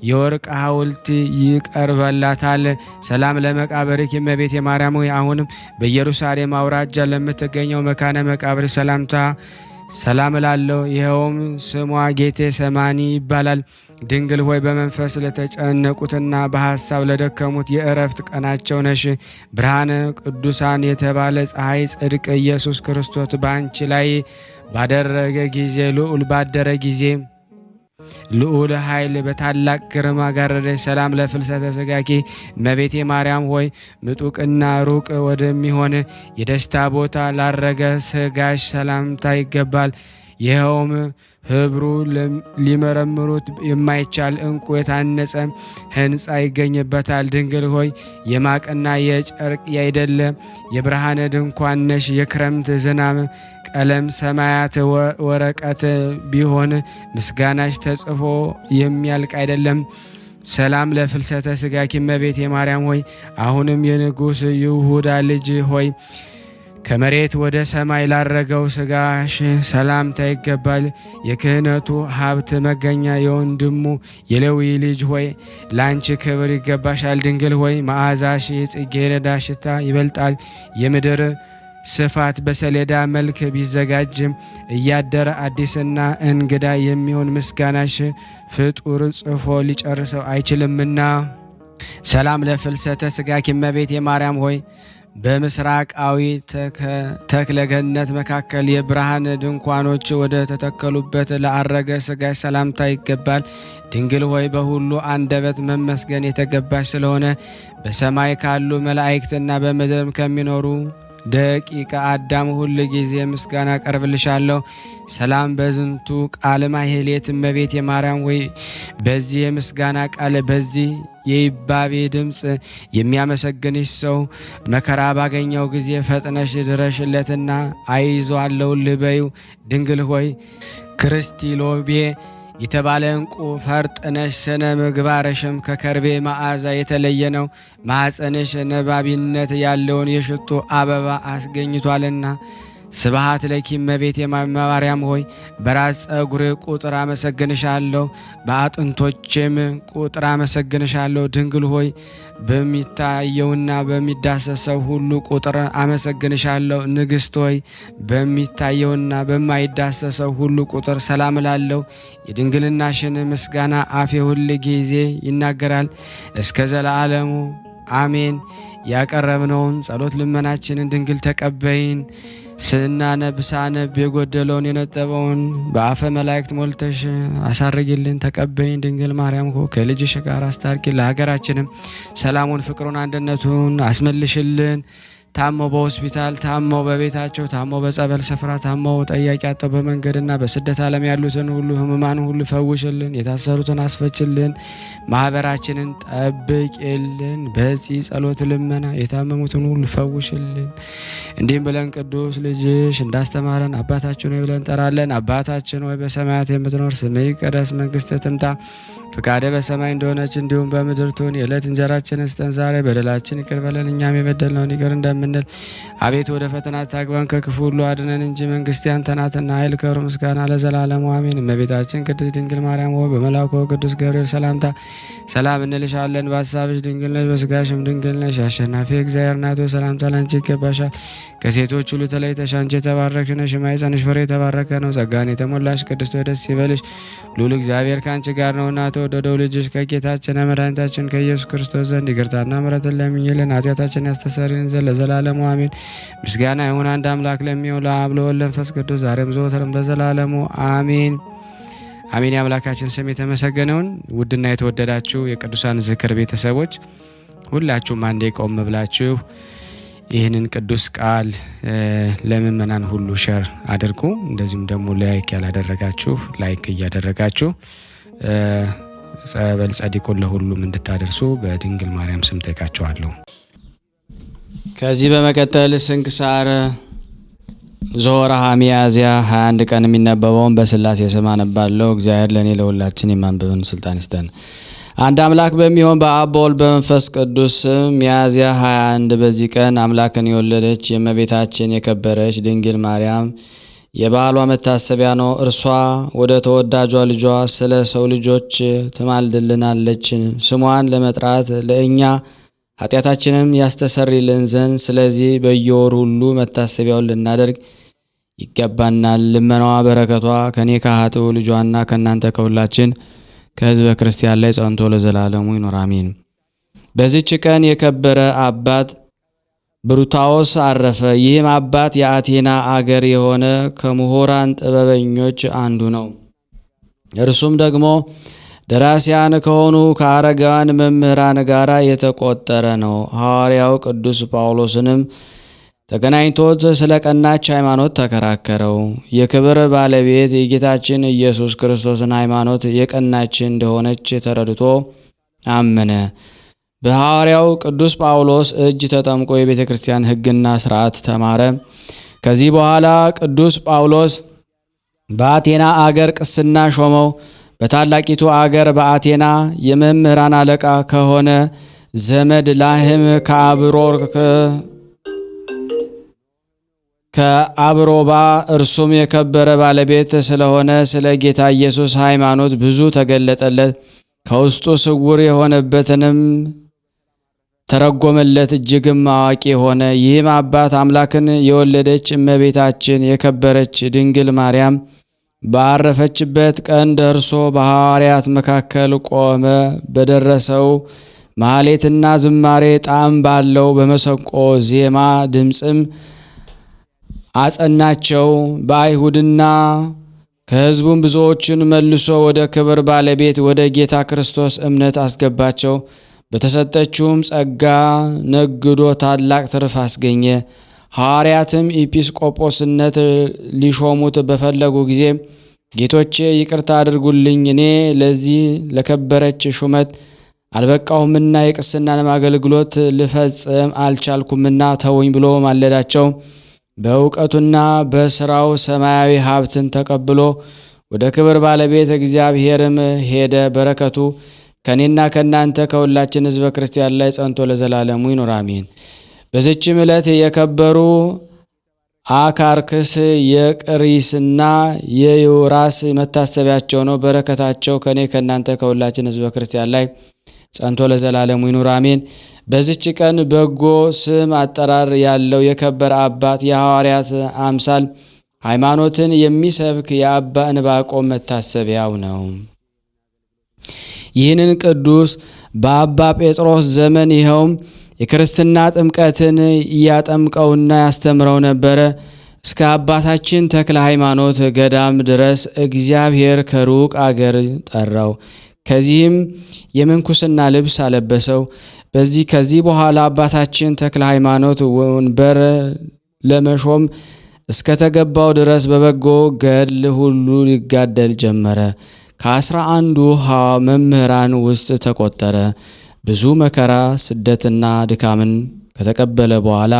የወርቅ ሐውልት ይቀርበላታል። ሰላም ለመቃብርኪ እመቤቴ ማርያም ሆይ አሁንም በኢየሩሳሌም አውራጃ ለምትገኘው መካነ መቃብር ሰላምታ ሰላም ላለው ይኸውም ስሟ ጌቴ ሰማኒ ይባላል። ድንግል ሆይ በመንፈስ ለተጨነቁትና በሐሳብ ለደከሙት የእረፍት ቀናቸው ነሽ። ብርሃነ ቅዱሳን የተባለ ፀሐይ ጽድቅ ኢየሱስ ክርስቶስ በአንቺ ላይ ባደረገ ጊዜ ልዑል ባደረ ጊዜ ልዑል ኃይል በታላቅ ግርማ ጋረደሽ። ሰላም ለፍልሰተ ስጋኪ እመቤቴ ማርያም ሆይ ምጡቅና ሩቅ ወደሚሆን የደስታ ቦታ ላረገ ስጋሽ ሰላምታ ይገባል። ይኸውም ህብሩ ሊመረምሩት የማይቻል እንቁ የታነጸ ህንፃ ይገኝበታል። ድንግል ሆይ የማቅና የጨርቅ ያይደለ የብርሃነ ድንኳን ነሽ። የክረምት ዝናብ ቀለም ሰማያት ወረቀት ቢሆን ምስጋናሽ ተጽፎ የሚያልቅ አይደለም። ሰላም ለፍልሰተ ስጋኪ እመቤቴ ማርያም ሆይ አሁንም የንጉሥ ይሁዳ ልጅ ሆይ ከመሬት ወደ ሰማይ ላረገው ስጋሽ ሰላምታ ይገባል። የክህነቱ ሀብት መገኛ የወንድሙ የሌዊ ልጅ ሆይ ላንቺ ክብር ይገባሻል። ድንግል ሆይ መዓዛሽ የጽጌረዳ ሽታ ይበልጣል። የምድር ስፋት በሰሌዳ መልክ ቢዘጋጅም እያደረ አዲስና እንግዳ የሚሆን ምስጋናሽ ፍጡር ጽፎ ሊጨርሰው አይችልምና። ሰላም ለፍልሰተ ስጋኪ እመቤቴ ማርያም ሆይ በምስራቃዊ ተክለገነት መካከል የብርሃን ድንኳኖች ወደ ተተከሉበት ለአረገ ስጋሽ ሰላምታ ይገባል። ድንግል ሆይ በሁሉ አንደበት መመስገን የተገባሽ ስለሆነ በሰማይ ካሉ መላእክትና በምድርም ከሚኖሩ ደቂቀ አዳም ሁል ጊዜ ምስጋና ቀርብልሻለሁ። ሰላም በዝንቱ ቃል ማህሌት እመቤቴ ማርያም ወይ በዚህ የምስጋና ቃል በዚህ የይባቤ ድምፅ የሚያመሰግንሽ ሰው መከራ ባገኘው ጊዜ ፈጥነሽ ድረሽለትና አይዞአለሁ ልበዩ። ድንግል ሆይ ክርስቲሎቤ የተባለ እንቁ ፈርጥነሽ ስነ ምግባርሽም ከከርቤ መዓዛ የተለየ ነው። ማኅፀንሽ ነባቢነት ያለውን የሽቶ አበባ አስገኝቷልና። ስብሐት ለኪ እመቤቴ ማርያም ሆይ በራስ ጸጉር ቁጥር አመሰግንሻለሁ፣ በአጥንቶቼም ቁጥር አመሰግንሻለሁ። ድንግል ሆይ በሚታየውና በሚዳሰሰው ሁሉ ቁጥር አመሰግንሻለሁ። ንግሥት ሆይ በሚታየውና በማይዳሰሰው ሁሉ ቁጥር ሰላም ላለው የድንግልናሽን ምስጋና አፌ ሁል ጊዜ ይናገራል እስከ ዘለዓለሙ አሜን። ያቀረብነውን ጸሎት ልመናችንን ድንግል ተቀበይን። ሳነብ የጎደለውን የነጠበውን በአፈ መላእክት ሞልተሽ አሳርጊልን። ተቀበይን ድንግል ማርያም ከልጅሽ ጋር አስታርቂ። ለሀገራችንም ሰላሙን፣ ፍቅሩን፣ አንድነቱን አስመልሽልን። ታመው በሆስፒታል፣ ታመው በቤታቸው፣ ታመው በጸበል ስፍራ፣ ታመው ጠያቂ አጥተው በመንገድና በስደት ዓለም ያሉትን ሁሉ ሕሙማን ሁሉ ፈውሽልን። የታሰሩትን አስፈችልን። ማህበራችንን ጠብቂልን። በዚህ ጸሎት ልመና የታመሙትን ሁሉ ፈውሽልን። እንዲህም ብለን ቅዱስ ልጅሽ እንዳስተማረን አባታችን ሆይ ብለን እንጠራለን። አባታችን ሆይ በሰማያት የምትኖር ስምህ ይቀደስ፣ መንግስትህ ትምጣ፣ ፍቃድህ በሰማይ እንደሆነች እንዲሁም በምድር ትሁን። የዕለት እንጀራችንን ስጠን ዛሬ፣ በደላችን ይቅር በለን እኛም የበደልነውን ይቅር እንደምንል። አቤቱ ወደ ፈተና አታግባን ከክፉ ሁሉ አድነን እንጂ መንግስት ያንተ ናትና፣ ኃይል፣ ክብር፣ ምስጋና ለዘላለሙ አሜን። እመቤታችን ቅድስት ድንግል ማርያም ሆይ በመልአኩ ቅዱስ ገብርኤል ሰላምታ ሰላም እንልሻለን። በሀሳብሽ ድንግል ነሽ፣ በስጋሽም ድንግል ነሽ። አሸናፊ እግዚአብሔር እናት ሆይ ሰላምታ ላንቺ ይገባሻል። ከሴቶች ሁሉ ተለይተሽ አንቺ የተባረክሽ ነሽ፣ የማኅፀንሽ ፍሬ የተባረከ ነው። ጸጋን የተሞላሽ ቅድስት ሆይ ደስ ይበልሽ፣ ልዑል እግዚአብሔር ከአንቺ ጋር ነውና ወደደው ልጅሽ ከጌታችን መድኃኒታችን ከኢየሱስ ክርስቶስ ዘንድ ይቅርታና ምሕረትን ለምኝልን ኃጢአታችን ያስተሰርይልን ዘንድ ለዘላለሙ አሜን። ምስጋና ይሁን አንድ አምላክ ለሚሆን ለአብ ለወልድ ለመንፈስ ቅዱስ ዛሬም ዘወትርም ለዘላለሙ አሜን አሜን። የአምላካችን ስም የተመሰገነውን። ውድና የተወደዳችሁ የቅዱሳን ዝክር ቤተሰቦች ሁላችሁም አንዴ ቆም ብላችሁ ይህንን ቅዱስ ቃል ለምእመናን ሁሉ ሸር አድርጉ። እንደዚሁም ደግሞ ላይክ ያላደረጋችሁ ላይክ እያደረጋችሁ ጸበል ጸዲቁን ለሁሉም እንድታደርሱ በድንግል ማርያም ስም ጠይቃችኋለሁ። ከዚህ በመቀጠል ስንክሳር ዘወርኀ ሚያዝያ 21 ቀን የሚነበበውን በስላሴ ስም አነባለሁ። እግዚአብሔር ለእኔ ለሁላችን የማንበብን ስልጣን ይስጠን። አንድ አምላክ በሚሆን በአብ በወልድ በመንፈስ ቅዱስ ሚያዝያ 21 በዚህ ቀን አምላክን የወለደች የእመቤታችን የከበረች ድንግል ማርያም የበዓሏ መታሰቢያ ነው። እርሷ ወደ ተወዳጇ ልጇ ስለ ሰው ልጆች ትማልድልናለች። ስሟን ለመጥራት ለእኛ ኃጢአታችንም ያስተሰርይልን ዘንድ ስለዚህ በየወሩ ሁሉ መታሰቢያውን ልናደርግ ይገባናል። ልመናዋ በረከቷ ከኔ ከኃጥኡ ልጇና ከእናንተ ከሁላችን ከሕዝበ ክርስቲያን ላይ ጸንቶ ለዘላለሙ ይኑር አሜን። በዚች ቀን የከበረ አባት ብሩታዎስ አረፈ። ይህም አባት የአቴና አገር የሆነ ከምሁራን ጥበበኞች አንዱ ነው። እርሱም ደግሞ ደራሲያን ከሆኑ ከአረጋውያን መምህራን ጋር የተቆጠረ ነው። ሐዋርያው ቅዱስ ጳውሎስንም ተገናኝቶት ስለ ቀናች ሃይማኖት ተከራከረው። የክብር ባለቤት የጌታችን ኢየሱስ ክርስቶስን ሃይማኖት የቀናች እንደሆነች ተረድቶ አመነ። በሐዋርያው ቅዱስ ጳውሎስ እጅ ተጠምቆ የቤተ ክርስቲያን ሕግና ሥርዓት ተማረ። ከዚህ በኋላ ቅዱስ ጳውሎስ በአቴና አገር ቅስና ሾመው። በታላቂቱ አገር በአቴና የመምህራን አለቃ ከሆነ ዘመድ ላህም ከአብሮባ እርሱም የከበረ ባለቤት ስለሆነ ስለ ጌታ ኢየሱስ ሃይማኖት ብዙ ተገለጠለት። ከውስጡ ስውር የሆነበትንም ተረጎመለት። እጅግም አዋቂ ሆነ። ይህም አባት አምላክን የወለደች እመቤታችን የከበረች ድንግል ማርያም ባረፈችበት ቀን ደርሶ በሐዋርያት መካከል ቆመ። በደረሰው ማህሌትና ዝማሬ ጣዕም ባለው በመሰንቆ ዜማ ድምፅም አጸናቸው። በአይሁድና ከሕዝቡም ብዙዎችን መልሶ ወደ ክብር ባለቤት ወደ ጌታ ክርስቶስ እምነት አስገባቸው። በተሰጠችውም ጸጋ ነግዶ ታላቅ ትርፍ አስገኘ። ሐዋርያትም ኢጲስቆጶስነት ሊሾሙት በፈለጉ ጊዜ ጌቶቼ ይቅርታ አድርጉልኝ፣ እኔ ለዚህ ለከበረች ሹመት አልበቃሁምና የቅስናንም አገልግሎት ልፈጽም አልቻልኩምና ተውኝ ብሎ ማለዳቸው። በእውቀቱና በስራው ሰማያዊ ሀብትን ተቀብሎ ወደ ክብር ባለቤት እግዚአብሔርም ሄደ። በረከቱ ከኔና ከናንተ ከሁላችን ሕዝበ ክርስቲያን ላይ ጸንቶ ለዘላለሙ ይኑር አሜን። በዚችም ዕለት የከበሩ አካርክስ የቅሪስና የዮራስ መታሰቢያቸው ነው። በረከታቸው ከኔ ከናንተ ከሁላችን ሕዝበ ክርስቲያን ላይ ጸንቶ ለዘላለሙ ይኑር አሜን። በዚች ቀን በጎ ስም አጠራር ያለው የከበረ አባት የሐዋርያት አምሳል ሃይማኖትን የሚሰብክ የአባ ዕንባቆም መታሰቢያው ነው። ይህንን ቅዱስ በአባ ጴጥሮስ ዘመን ይኸውም የክርስትና ጥምቀትን ያጠምቀውና ያስተምረው ነበረ። እስከ አባታችን ተክለ ሃይማኖት ገዳም ድረስ እግዚአብሔር ከሩቅ አገር ጠራው። ከዚህም የምንኩስና ልብስ አለበሰው። ከዚህ በኋላ አባታችን ተክለ ሃይማኖት ወንበር ለመሾም እስከተገባው ድረስ በበጎ ገድል ሁሉ ሊጋደል ጀመረ። ከ11 መምህራን ውስጥ ተቆጠረ። ብዙ መከራ፣ ስደትና ድካምን ከተቀበለ በኋላ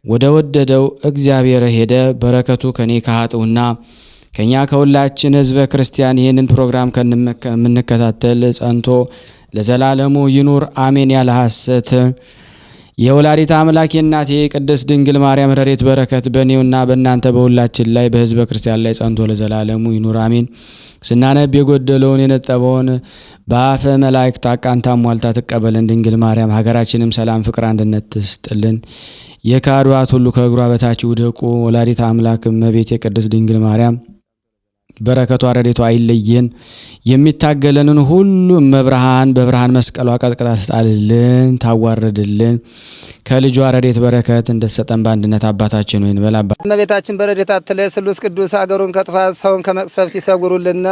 ወደ ወደደው እግዚአብሔር ሄደ። በረከቱ ከኔ ከኃጥኡና ከኛ ከሁላችን ሕዝበ ክርስቲያን ይህንን ፕሮግራም ከምንከታተል ጸንቶ ለዘላለሙ ይኑር አሜን። ያለ ሐሰት የወላዲተ አምላክ የእናቴ ቅድስት ድንግል ማርያም ረድኤት በረከት በእኔውና በእናንተ በሁላችን ላይ በሕዝበ ክርስቲያን ላይ ጸንቶ ለዘላለሙ ይኑር አሜን። ስናነብ የጎደለውን የነጠበውን በአፈ መላእክት አቃንታ ሟልታ ትቀበለን ድንግል ማርያም። ሀገራችንም ሰላም፣ ፍቅር፣ አንድነት ትስጥልን። የካዷት ሁሉ ከእግሯ በታች ይውደቁ። ወላዲተ አምላክ እመቤቴ ቅድስት ድንግል ማርያም በረከቷ ረድኤቷ አይለየን። የሚታገለንን ሁሉ እመብርሃን በብርሃን መስቀሏ ቀጥቅጣ ትጣልልን፣ ታዋርድልን። ከልጇ ረድኤት በረከት እንደተሰጠን በአንድነት አባታችን ሆይ እንበል። እመቤታችን በረድኤታ አትለይ። ስሉስ ቅዱስ አገሩን ከጥፋት ሰውን ከመቅሰፍት ይሰውሩልና።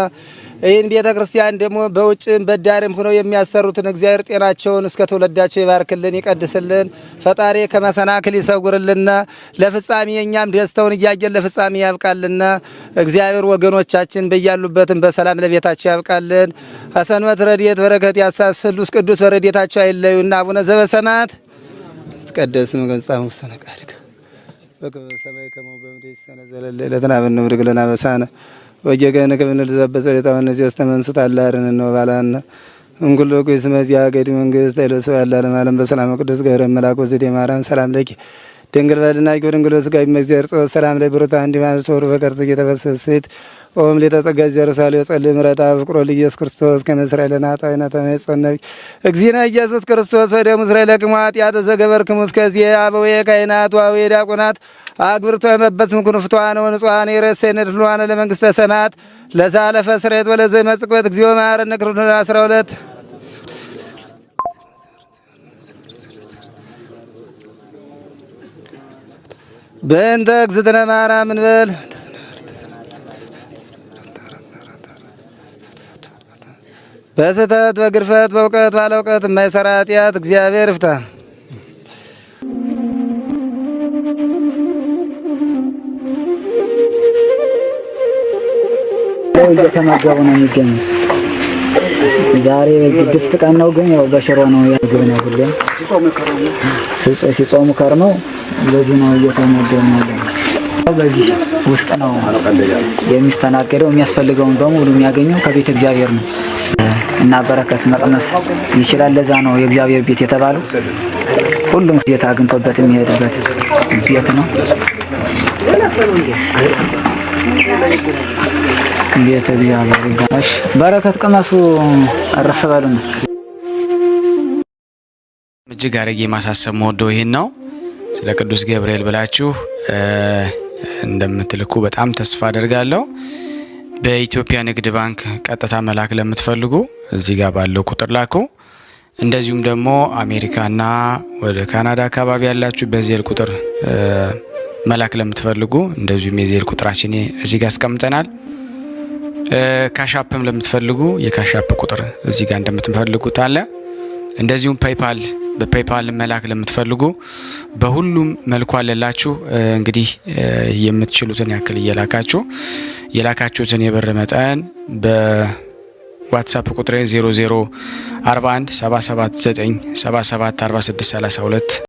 ይህን ቤተ ክርስቲያን ደግሞ በውጭም በዳርም ሆነው የሚያሰሩትን እግዚአብሔር ጤናቸውን እስከ ትውልዳቸው ይባርክልን፣ ይቀድስልን። ፈጣሪ ከመሰናክል ይሰውርልና። ለፍጻሜ እኛም ደስታውን እያየን ለፍጻሜ ያብቃልና። እግዚአብሔር ወገኖቻችን በያሉበትም በሰላም ለቤታቸው ያብቃልን። ሰንበት ረድኤት በረከት ያሳስ ስሉስ ቅዱስ በረድኤታቸው አይለዩና። አቡነ ዘበሰማያት ይትቀደስ ስምከ ወይትጸድቅ ውስተ ፈቃድከ በከመ በሰማይ ከማሁ በምድር ይሲሐየነ ዘለለ ዕለትነ ሀበነ ወኅድግ ለነ አበሳነ ወጌጋየነ ከመ ንርዛዕ በጸሎተ ወነዚያስ ተመንሱት አላርን ነው ባላና እንኩሎ ኩይስ መዚያ ገዲ መንግስት አይለሰ ያላለም ዓለም በሰላም ቅዱስ ገብርኤል መልአክ ወዘዴ ማርያም ሰላም ለኪ ድንግል በልና ድንግል ስጋይ መግዚአብሔር ጾ ሰላም ላይ ብሩታ እንዲ ማለት ወሩ በቀርጽ እየተበሰሰት ኦም ለተጸጋ ዘርሳሌ ጸልይ ምረታ ፍቅሮ ለኢየሱስ ክርስቶስ ከመስራኤልና ታይና ተመጸነብ እግዚእነ ኢየሱስ ክርስቶስ ወደ እስራኤል ለቅማት ያተዘገበርክሙ እስከዚህ አበዌ ካህናት ወአበዌ ዲያቆናት አግብርቶ የመበጽ ምኩን ፍቷን ወንጹሃን የረሰነ ድሏን ለመንግስተ ሰማያት ለዛለፈ ስሬት ወለዘ መጽቆት እግዚኦ ማረነ ክርስቶስ 12 በእንተ እግዝእትነ ማርያም እንበል። በስህተት በግርፈት በእውቀት ባለ እውቀት የማይሰራ ኃጢአት እግዚአብሔር ይፍታ። እየተመገቡ ነው የሚገኙት። ዛሬ ግድፍት ቀን ነው፣ ግን ያው በሽሮ ነው ያግብ ነው ሁሌ ሲጾሙ ከርመው በዚህ ነው እየተመገቡ ነው። በዚህ ውስጥ ነው የሚስተናገደው። የሚያስፈልገውን በሙሉ የሚያገኘው ከቤተ እግዚአብሔር ነው እና በረከት መቅመስ ይችላል። ለዛ ነው የእግዚአብሔር ቤት የተባለው። ሁሉም ጌታ አግኝቶበት የሚሄድበት ቤት ነው። ቤተ እግዚአብሔር ይጋሽ በረከት ቅመሱ፣ አረፍ በሉ ነው። እጅግ አድርጌ ማሳሰብ መወደው ይሄን ነው። ስለ ቅዱስ ገብርኤል ብላችሁ እንደምትልኩ በጣም ተስፋ አደርጋለሁ። በኢትዮጵያ ንግድ ባንክ ቀጥታ መላክ ለምትፈልጉ እዚህ ጋር ባለው ቁጥር ላኩ። እንደዚሁም ደግሞ አሜሪካና ወደ ካናዳ አካባቢ ያላችሁ በዜል ቁጥር መላክ ለምትፈልጉ እንደዚሁም የዜል ቁጥራችን እዚህ ጋር አስቀምጠናል። ካሻፕም ለምትፈልጉ የካሻፕ ቁጥር እዚህ ጋር እንደምትፈልጉት አለ። እንደዚሁም ፔይፓል በፔይፓል መላክ ለምትፈልጉ በሁሉም መልኩ አለላችሁ። እንግዲህ የምትችሉትን ያክል እየላካችሁ የላካችሁትን የብር መጠን በዋትስአፕ ቁጥሬ 0041 779 77 46 32